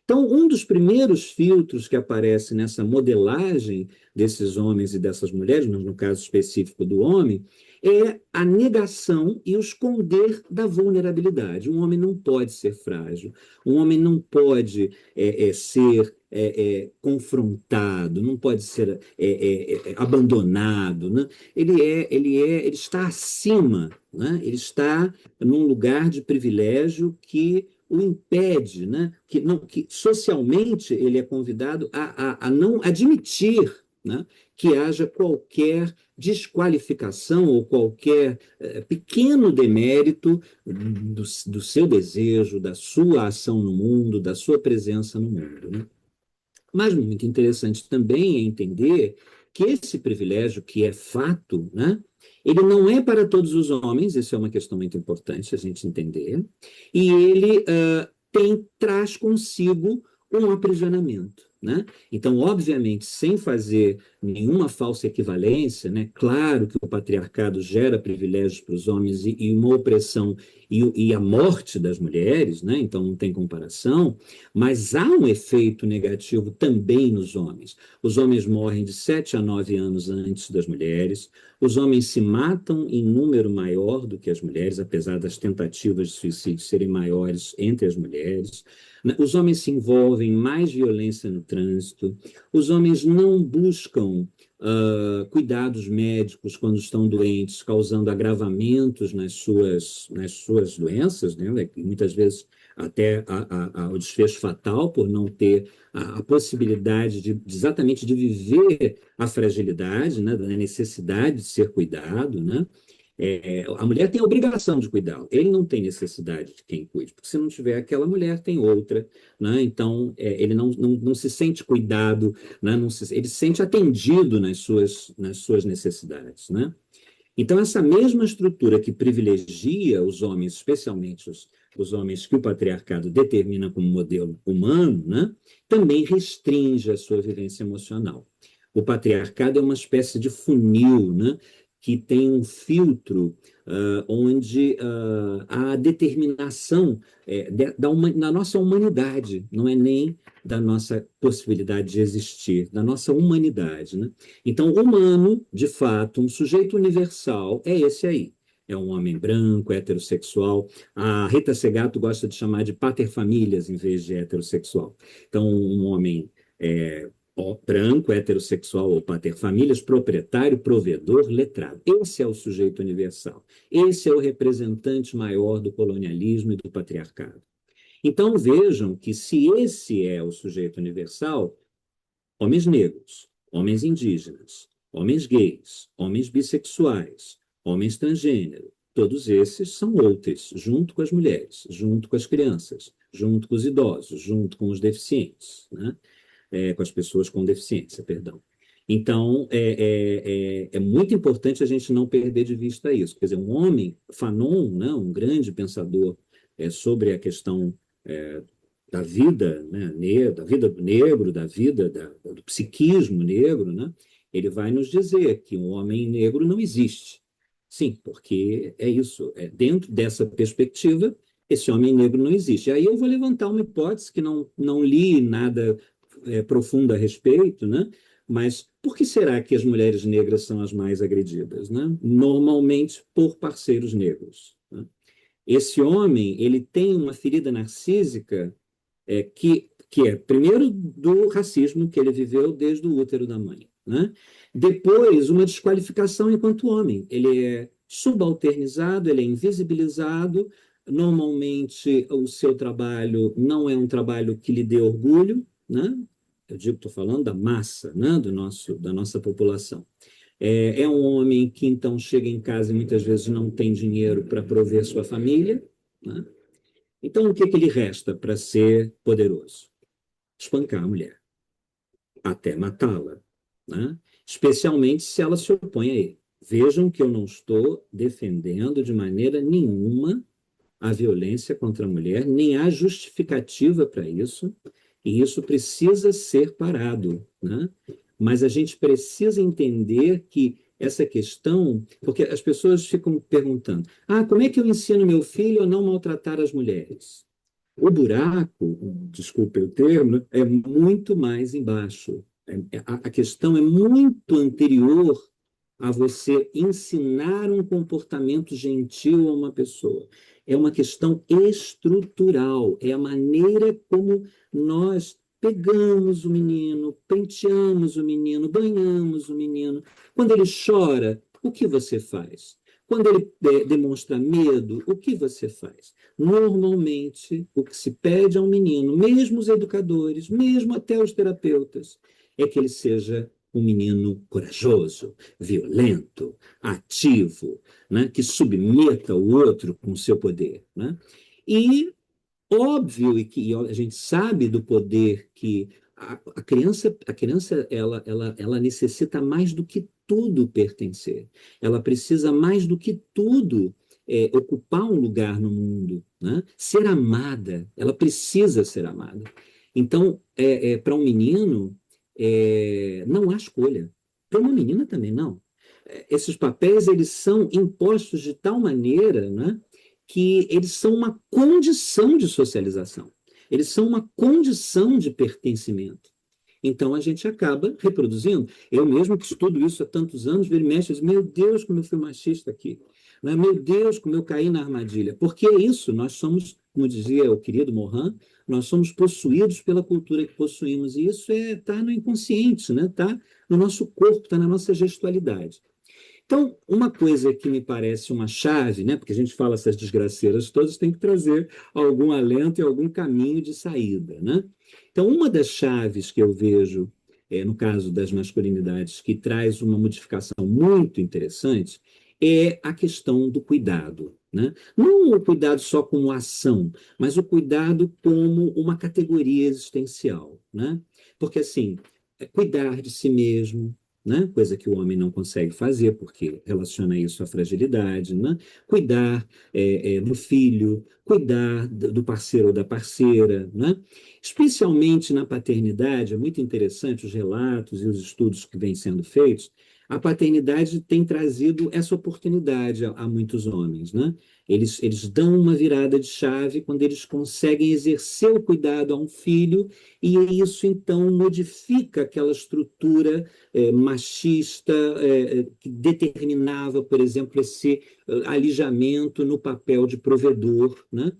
Então, um dos primeiros filtros que aparece nessa modelagem desses homens e dessas mulheres, mas no caso específico do homem, é a negação e o esconder da vulnerabilidade. Um homem não pode ser frágil, um homem não pode ser confrontado, não pode ser abandonado, né? Ele está acima, né? Ele está num lugar de privilégio que o impede, né? Que socialmente ele é convidado a não admitir, né, que haja qualquer desqualificação ou qualquer pequeno demérito do seu desejo, da sua ação no mundo, da sua presença no mundo, né? Mas muito interessante também é entender que esse privilégio, que é fato, né, ele não é para todos os homens, isso é uma questão muito importante a gente entender, e ele traz consigo um aprisionamento. né? Então, obviamente, sem fazer nenhuma falsa equivalência, né? Claro que o patriarcado gera privilégios para os homens e uma opressão e a morte das mulheres, né? Então não tem comparação, mas há um efeito negativo também nos homens. Os homens morrem de 7 a 9 anos antes das mulheres, os homens se matam em número maior do que as mulheres, apesar das tentativas de suicídio serem maiores entre as mulheres. Os homens se envolvem em mais violência no trânsito, os homens não buscam cuidados médicos quando estão doentes, causando agravamentos nas suas doenças, né? Muitas vezes até o desfecho fatal por não ter a possibilidade exatamente de viver a fragilidade, né? Da necessidade de ser cuidado, né? A mulher tem a obrigação de cuidá-lo, ele não tem necessidade de quem cuide, porque se não tiver aquela mulher, tem outra, né? Então, ele não se sente cuidado, né? Ele se sente atendido nas suas necessidades, né? Então, essa mesma estrutura que privilegia os homens, especialmente os homens que o patriarcado determina como modelo humano, né? Também restringe a sua vivência emocional. O patriarcado é uma espécie de funil, né? Que tem um filtro onde há a determinação da nossa humanidade, não é nem da nossa possibilidade de existir, da nossa humanidade, né? Então, humano, de fato, um sujeito universal é esse aí. É um homem branco, heterossexual. A Rita Segato gosta de chamar de paterfamilias em vez de heterossexual. Então, um homem branco, heterossexual ou paterfamilias, proprietário, provedor, letrado. Esse é o sujeito universal. Esse é o representante maior do colonialismo e do patriarcado. Então, vejam que se esse é o sujeito universal, homens negros, homens indígenas, homens gays, homens bissexuais, homens transgênero, todos esses são outros, junto com as mulheres, junto com as crianças, junto com os idosos, junto com os deficientes, né? Com as pessoas com deficiência, perdão. Então, é muito importante a gente não perder de vista isso. Quer dizer, um homem, Fanon, né, um grande pensador sobre a questão da vida, né, da vida do negro, do psiquismo negro, né, ele vai nos dizer que um homem negro não existe. Sim, porque é isso. Dentro dessa perspectiva, esse homem negro não existe. Aí eu vou levantar uma hipótese que não li nada profundo a respeito, né? Mas por que será que as mulheres negras são as mais agredidas, né? Normalmente por parceiros negros, né? Esse homem, ele tem uma ferida narcísica que é, primeiro, do racismo que ele viveu desde o útero da mãe, né? Depois, uma desqualificação enquanto homem. Ele é subalternizado, ele é invisibilizado. Normalmente, o seu trabalho não é um trabalho que lhe dê orgulho, né? Eu digo, estou falando da massa, né? Da nossa população. É um homem que, então, chega em casa e muitas vezes não tem dinheiro para prover sua família, né? Então, o que lhe resta para ser poderoso? Espancar a mulher, até matá-la, né? Especialmente se ela se opõe a ele. Vejam que eu não estou defendendo de maneira nenhuma a violência contra a mulher, nem há justificativa para isso, e isso precisa ser parado, né? Mas a gente precisa entender que essa questão, porque as pessoas ficam perguntando, como é que eu ensino meu filho a não maltratar as mulheres? O buraco, desculpe o termo, é muito mais embaixo. A questão é muito anterior a você ensinar um comportamento gentil a uma pessoa. É uma questão estrutural, é a maneira como nós pegamos o menino, penteamos o menino, banhamos o menino. Quando ele chora, o que você faz? Quando ele demonstra medo, o que você faz? Normalmente, o que se pede a um menino, mesmo os educadores, mesmo até os terapeutas, é que ele seja um menino corajoso, violento, ativo, né? Que submeta o outro com o seu poder, né? E óbvio e que a gente sabe do poder que a criança ela necessita mais do que tudo pertencer. Ela precisa mais do que tudo ocupar um lugar no mundo, né? Ser amada, ela precisa ser amada. Então, para um menino, não há escolha. Para uma menina também não. Esses papéis, eles são impostos de tal maneira, né, que eles são uma condição de socialização. Eles são uma condição de pertencimento. Então a gente acaba reproduzindo. Eu mesmo que estudo isso há tantos anos, vira e mexe, diz, meu Deus, como eu fui machista aqui. Né? Meu Deus, como eu caí na armadilha. Porque é isso, nós somos, como dizia o querido Morin, nós somos possuídos pela cultura que possuímos. E isso está no inconsciente, né? Está no nosso corpo, está na nossa gestualidade. Então, uma coisa que me parece uma chave, né, porque a gente fala essas desgraceiras todas, tem que trazer algum alento e algum caminho de saída, né? Então, uma das chaves que eu vejo, no caso das masculinidades, que traz uma modificação muito interessante, é a questão do cuidado, né? Não o cuidado só como ação, mas o cuidado como uma categoria existencial, né? Porque, assim, cuidar de si mesmo, né? Coisa que o homem não consegue fazer, porque relaciona isso à fragilidade, né? Cuidar do filho, cuidar do parceiro ou da parceira, né? Especialmente na paternidade, é muito interessante os relatos e os estudos que vêm sendo feitos. A paternidade tem trazido essa oportunidade a muitos homens, né? Eles dão uma virada de chave quando eles conseguem exercer o cuidado a um filho, e isso então modifica aquela estrutura machista que determinava, por exemplo, esse alijamento no papel de provedor, né?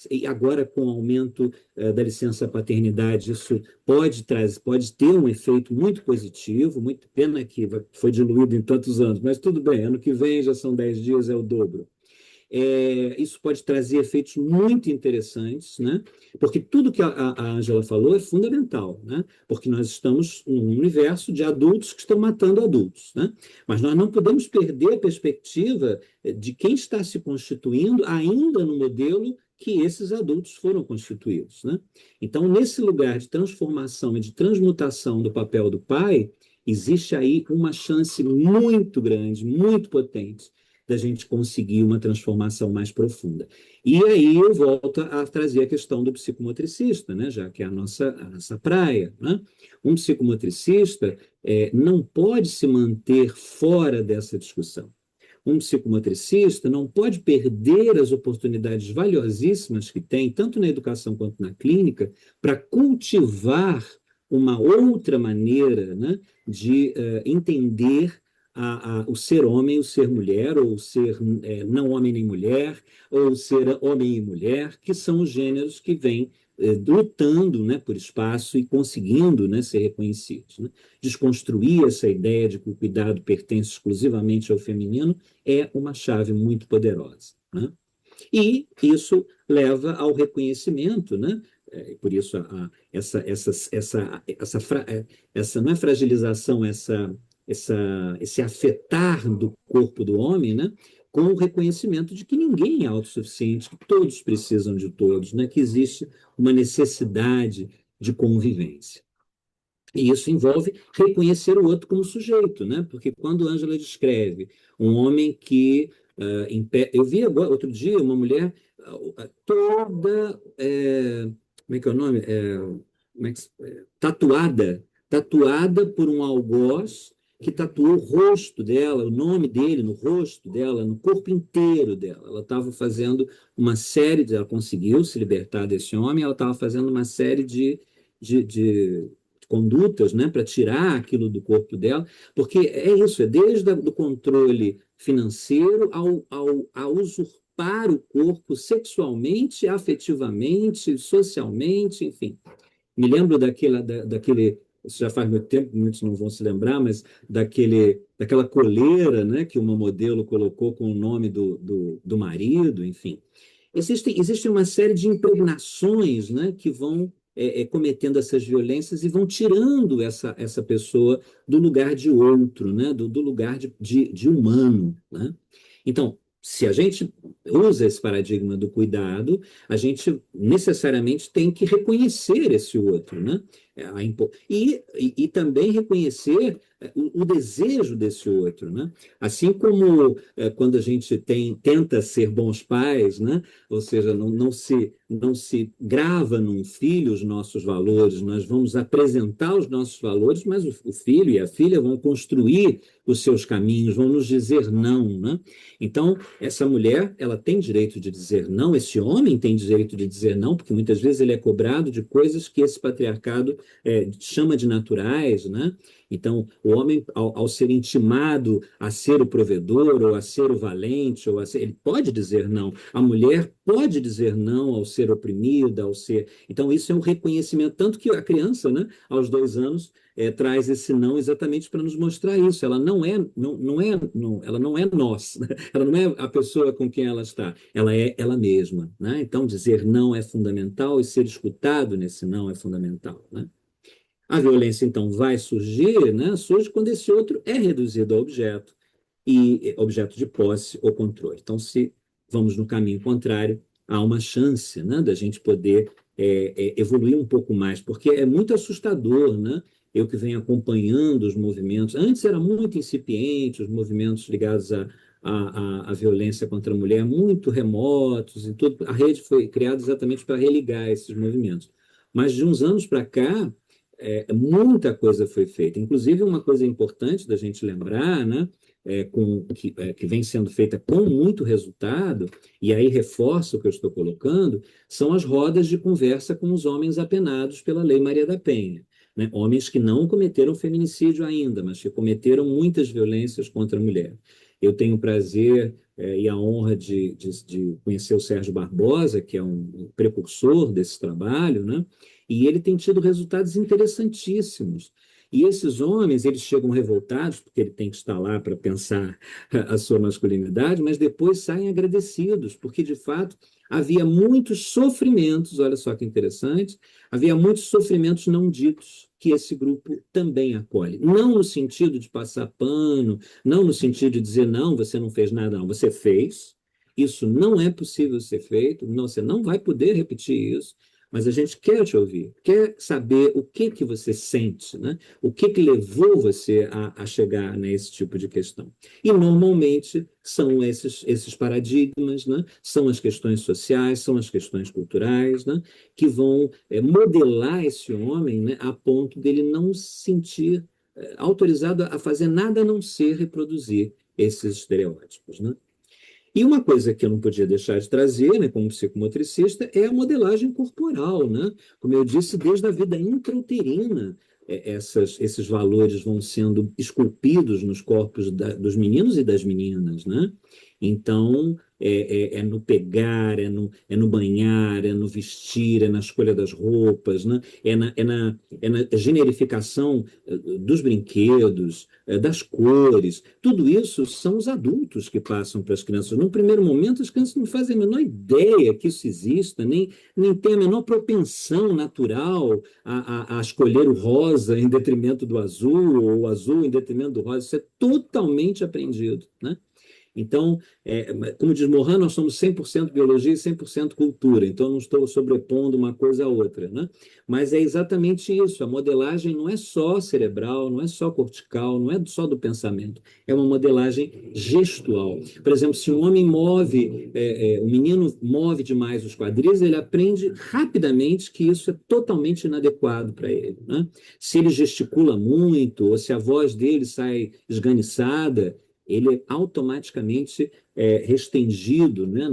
E agora, com o aumento da licença paternidade, isso pode ter um efeito muito positivo, muito pena que foi diluído em tantos anos, mas tudo bem, ano que vem já são 10 dias, é o dobro. Isso pode trazer efeitos muito interessantes, né? Porque tudo que a Ângela falou é fundamental, né? Porque nós estamos num universo de adultos que estão matando adultos, né? Mas nós não podemos perder a perspectiva de quem está se constituindo ainda no modelo que esses adultos foram constituídos, né? Então, nesse lugar de transformação e de transmutação do papel do pai, existe aí uma chance muito grande, muito potente, da gente conseguir uma transformação mais profunda. E aí eu volto a trazer a questão do psicomotricista, né? Já que é a nossa praia, né? Um psicomotricista não pode se manter fora dessa discussão. Um psicomotricista não pode perder as oportunidades valiosíssimas que tem, tanto na educação quanto na clínica, para cultivar uma outra maneira, né, de entender o ser homem, o ser mulher, ou o ser não homem nem mulher, ou o ser homem e mulher, que são os gêneros que vêm lutando, né, por espaço e conseguindo, né, ser reconhecidos. Né? Desconstruir essa ideia de que o cuidado pertence exclusivamente ao feminino é uma chave muito poderosa. Né? E isso leva ao reconhecimento, né? Por isso essa não é fragilização, esse afetar do corpo do homem, né? Com o reconhecimento de que ninguém é autossuficiente, que todos precisam de todos, né? Que existe uma necessidade de convivência. E isso envolve reconhecer o outro como sujeito, né? Porque quando Ângela descreve um homem que eu vi agora, outro dia, uma mulher toda, como é que é o nome? Tatuada por um algoz que tatuou o rosto dela, o nome dele no rosto dela, no corpo inteiro dela. Ela estava fazendo uma série ela conseguiu se libertar desse homem, ela estava fazendo uma série de condutas, né, para tirar aquilo do corpo dela, porque é isso, é desde o controle financeiro a usurpar o corpo sexualmente, afetivamente, socialmente, enfim. Me lembro daquele, isso já faz muito tempo, muitos não vão se lembrar, mas daquela coleira, né, que uma modelo colocou com o nome do marido, enfim. Existe uma série de impregnações, né, que vão cometendo essas violências e vão tirando essa pessoa do lugar de outro, né, do lugar de humano. Né? Então, se a gente usa esse paradigma do cuidado, a gente necessariamente tem que reconhecer esse outro, né? E também reconhecer o desejo desse outro, né? Assim como quando a gente tenta ser bons pais, né? Ou seja, não se grava num filho os nossos valores, nós vamos apresentar os nossos valores, mas o filho e a filha vão construir os seus caminhos, vão nos dizer não, né? Então, essa mulher, ela tem direito de dizer não, esse homem tem direito de dizer não, porque muitas vezes ele é cobrado de coisas que esse patriarcado chama de naturais, né? Então, o homem, ao ser intimado a ser o provedor, ou a ser o valente, ele pode dizer não. A mulher pode dizer não ao ser oprimida, ao ser. Então, isso é um reconhecimento, tanto que a criança, né, aos 2 anos, traz esse não exatamente para nos mostrar isso. Ela ela não é nós, né? Ela não é a pessoa com quem ela está, ela é ela mesma, né? Então, dizer não é fundamental e ser escutado nesse não é fundamental, né? A violência, então, vai surgir, né? Surge quando esse outro é reduzido a objeto, e objeto de posse ou controle. Então, se vamos no caminho contrário, há uma chance, né, da gente poder evoluir um pouco mais, porque é muito assustador, né? Eu que venho acompanhando os movimentos, antes era muito incipiente, os movimentos ligados à violência contra a mulher, muito remotos e tudo. A rede foi criada exatamente para religar esses movimentos. Mas de uns anos para cá, muita coisa foi feita. Inclusive, uma coisa importante da gente lembrar, né, que vem sendo feita com muito resultado, e aí reforço o que eu estou colocando, são as rodas de conversa com os homens apenados pela Lei Maria da Penha. Né? Homens que não cometeram feminicídio ainda, mas que cometeram muitas violências contra a mulher. Eu tenho o prazer e a honra de conhecer o Sérgio Barbosa, que é um precursor desse trabalho, né? E ele tem tido resultados interessantíssimos. E esses homens, eles chegam revoltados, porque ele tem que estar lá para pensar a sua masculinidade, mas depois saem agradecidos, porque, de fato, havia muitos sofrimentos, olha só que interessante, havia muitos sofrimentos não ditos, que esse grupo também acolhe. Não no sentido de passar pano, não no sentido de dizer, não, você não fez nada, não, você fez, isso não é possível ser feito, não, você não vai poder repetir isso, mas a gente quer te ouvir, quer saber o que você sente, né? O que levou você a chegar nesse tipo de questão. E, normalmente, são esses paradigmas, né? São as questões sociais, são as questões culturais, né? Que vão modelar esse homem, né? A ponto dele não se sentir autorizado a fazer nada a não ser reproduzir esses estereótipos, né? E uma coisa que eu não podia deixar de trazer, né, como psicomotricista, é a modelagem corporal, né? Como eu disse, desde a vida intrauterina, esses valores vão sendo esculpidos nos corpos dos meninos e das meninas, né? Então, no pegar, no banhar, é no vestir, é na escolha das roupas, né? É na generificação dos brinquedos, das cores. Tudo isso são os adultos que passam para as crianças. No primeiro momento, as crianças não fazem a menor ideia que isso exista, nem têm a menor propensão natural a escolher o rosa em detrimento do azul, ou o azul em detrimento do rosa. Isso é totalmente aprendido, né? Então, como diz Morin, nós somos 100% biologia e 100% cultura, então não estou sobrepondo uma coisa à outra, né? Mas é exatamente isso, a modelagem não é só cerebral, não é só cortical, não é só do pensamento, é uma modelagem gestual. Por exemplo, se um homem o menino move demais os quadris, ele aprende rapidamente que isso é totalmente inadequado para ele, né? Se ele gesticula muito, ou se a voz dele sai esganiçada, ele é automaticamente restringido, né,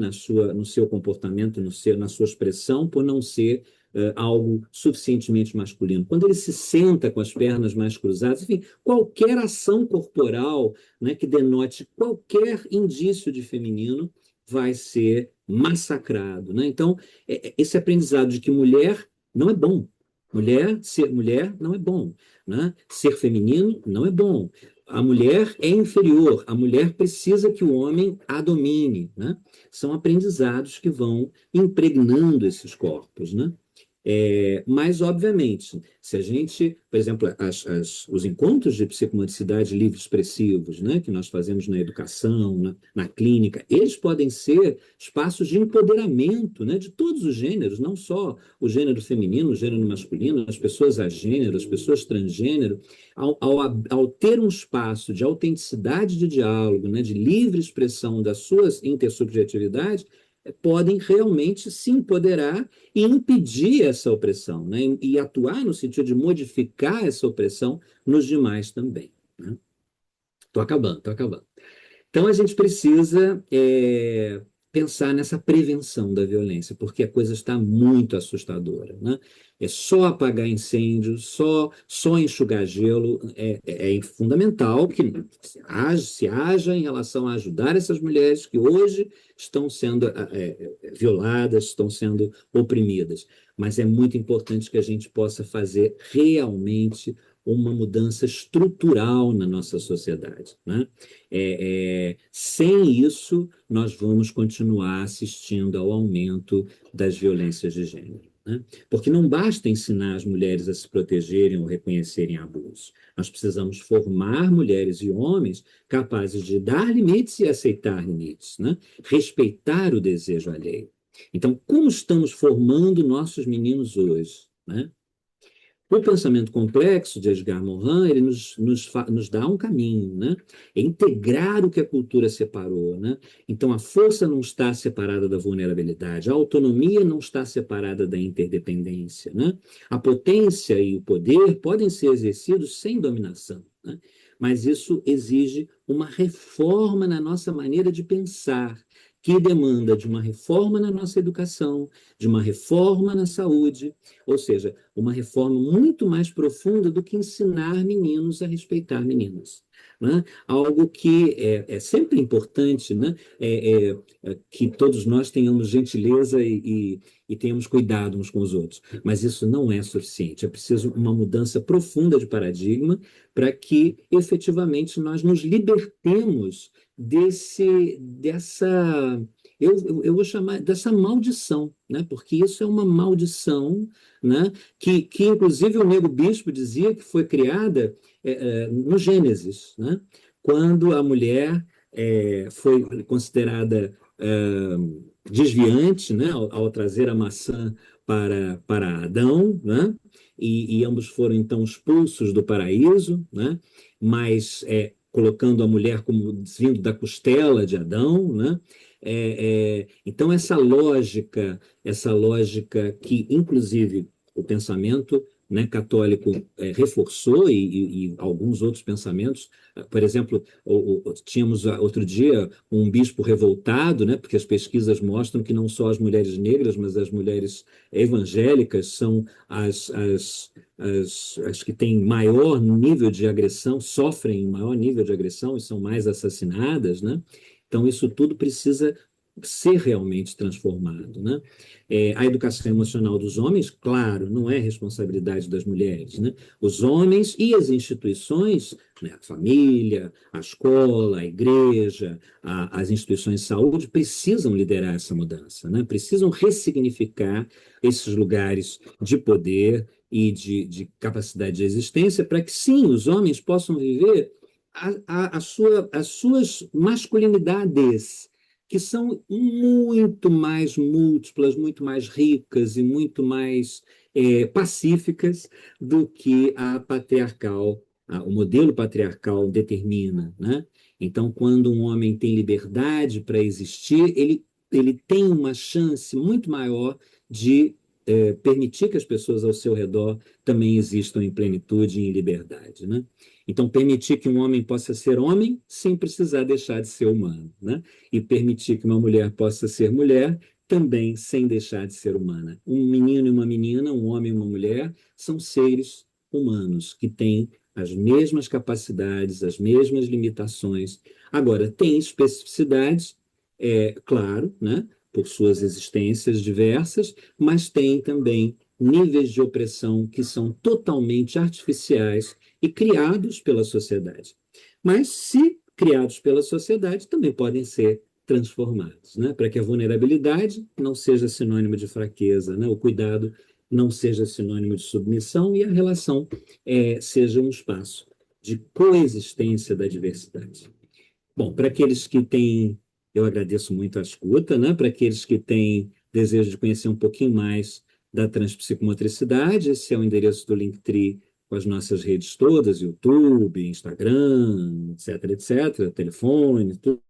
no seu comportamento, na sua expressão, por não ser algo suficientemente masculino. Quando ele se senta com as pernas mais cruzadas, enfim, qualquer ação corporal, né, que denote qualquer indício de feminino vai ser massacrado, né? Então, esse aprendizado de que mulher não é bom, ser mulher não é bom, né? Ser feminino não é bom. A mulher é inferior, a mulher precisa que o homem a domine, né? São aprendizados que vão impregnando esses corpos, né? Mas, obviamente, se a gente, por exemplo, os encontros de psicomodicidade livre-expressivos, né, que nós fazemos na educação, na clínica, eles podem ser espaços de empoderamento, né, de todos os gêneros, não só o gênero feminino, o gênero masculino, as pessoas agênero, as pessoas transgênero, ao ter um espaço de autenticidade de diálogo, né, de livre expressão das suas intersubjetividades, podem realmente se empoderar e impedir essa opressão, né? E atuar no sentido de modificar essa opressão nos demais também. Né? Tô acabando, tô acabando. Então, a gente precisa pensar nessa prevenção da violência, porque a coisa está muito assustadora. Né? É só apagar incêndio, só enxugar gelo. É fundamental que se haja em relação a ajudar essas mulheres que hoje estão sendo violadas, estão sendo oprimidas. Mas é muito importante que a gente possa fazer realmente uma mudança estrutural na nossa sociedade. Né? Sem isso, nós vamos continuar assistindo ao aumento das violências de gênero. Né? Porque não basta ensinar as mulheres a se protegerem ou reconhecerem abusos. Nós precisamos formar mulheres e homens capazes de dar limites e aceitar limites, né? Respeitar o desejo alheio. Então, como estamos formando nossos meninos hoje? Né? O pensamento complexo de Edgar Morin, ele nos dá um caminho, né? É integrar o que a cultura separou, né? Então, a força não está separada da vulnerabilidade, a autonomia não está separada da interdependência, né? A potência e o poder podem ser exercidos sem dominação, né? Mas isso exige uma reforma na nossa maneira de pensar, que demanda de uma reforma na nossa educação, de uma reforma na saúde, ou seja, uma reforma muito mais profunda do que ensinar meninos a respeitar meninas. Né? Algo que é sempre importante, né? Que todos nós tenhamos gentileza e tenhamos cuidado uns com os outros, mas isso não é suficiente. É preciso uma mudança profunda de paradigma para que efetivamente nós nos libertemos dessa, eu vou chamar dessa maldição, né? Porque isso é uma maldição, né? Que inclusive o Nego Bispo dizia que foi criada no Gênesis, né? Quando a mulher foi considerada desviante, né? Ao trazer a maçã para Adão, né? E ambos foram então expulsos do paraíso, né? Mas colocando a mulher como vindo da costela de Adão, né? Então essa lógica que, inclusive, o pensamento, né, católico reforçou e alguns outros pensamentos, por exemplo, tínhamos outro dia um bispo revoltado, né, porque as pesquisas mostram que não só as mulheres negras, mas as mulheres evangélicas são as que têm maior nível de agressão, sofrem maior nível de agressão e são mais assassinadas, né? Então, isso tudo precisa ser realmente transformado, né? A educação emocional dos homens, claro, não é responsabilidade das mulheres, né? Os homens e as instituições, né, a família, a escola, a igreja, as instituições de saúde precisam liderar essa mudança, né? Precisam ressignificar esses lugares de poder e de capacidade de existência para que, sim, os homens possam viver as suas masculinidades, que são muito mais múltiplas, muito mais ricas e muito mais pacíficas do que o modelo patriarcal determina, né? Então, quando um homem tem liberdade para existir, ele tem uma chance muito maior de permitir que as pessoas ao seu redor também existam em plenitude e em liberdade, né? Então, permitir que um homem possa ser homem sem precisar deixar de ser humano, né? E permitir que uma mulher possa ser mulher também sem deixar de ser humana. Um menino e uma menina, um homem e uma mulher, são seres humanos que têm as mesmas capacidades, as mesmas limitações. Agora, tem especificidades, claro, né? Por suas existências diversas, mas tem também níveis de opressão que são totalmente artificiais e criados pela sociedade. Mas, se criados pela sociedade, também podem ser transformados, né? Para que a vulnerabilidade não seja sinônimo de fraqueza, né? O cuidado não seja sinônimo de submissão e a relação seja um espaço de coexistência da diversidade. Bom, para aqueles que têm, eu agradeço muito a escuta, né? Para aqueles que têm desejo de conhecer um pouquinho mais da transpsicomotricidade, esse é o endereço do Linktree com as nossas redes todas, YouTube, Instagram, etc, etc, telefone, tudo.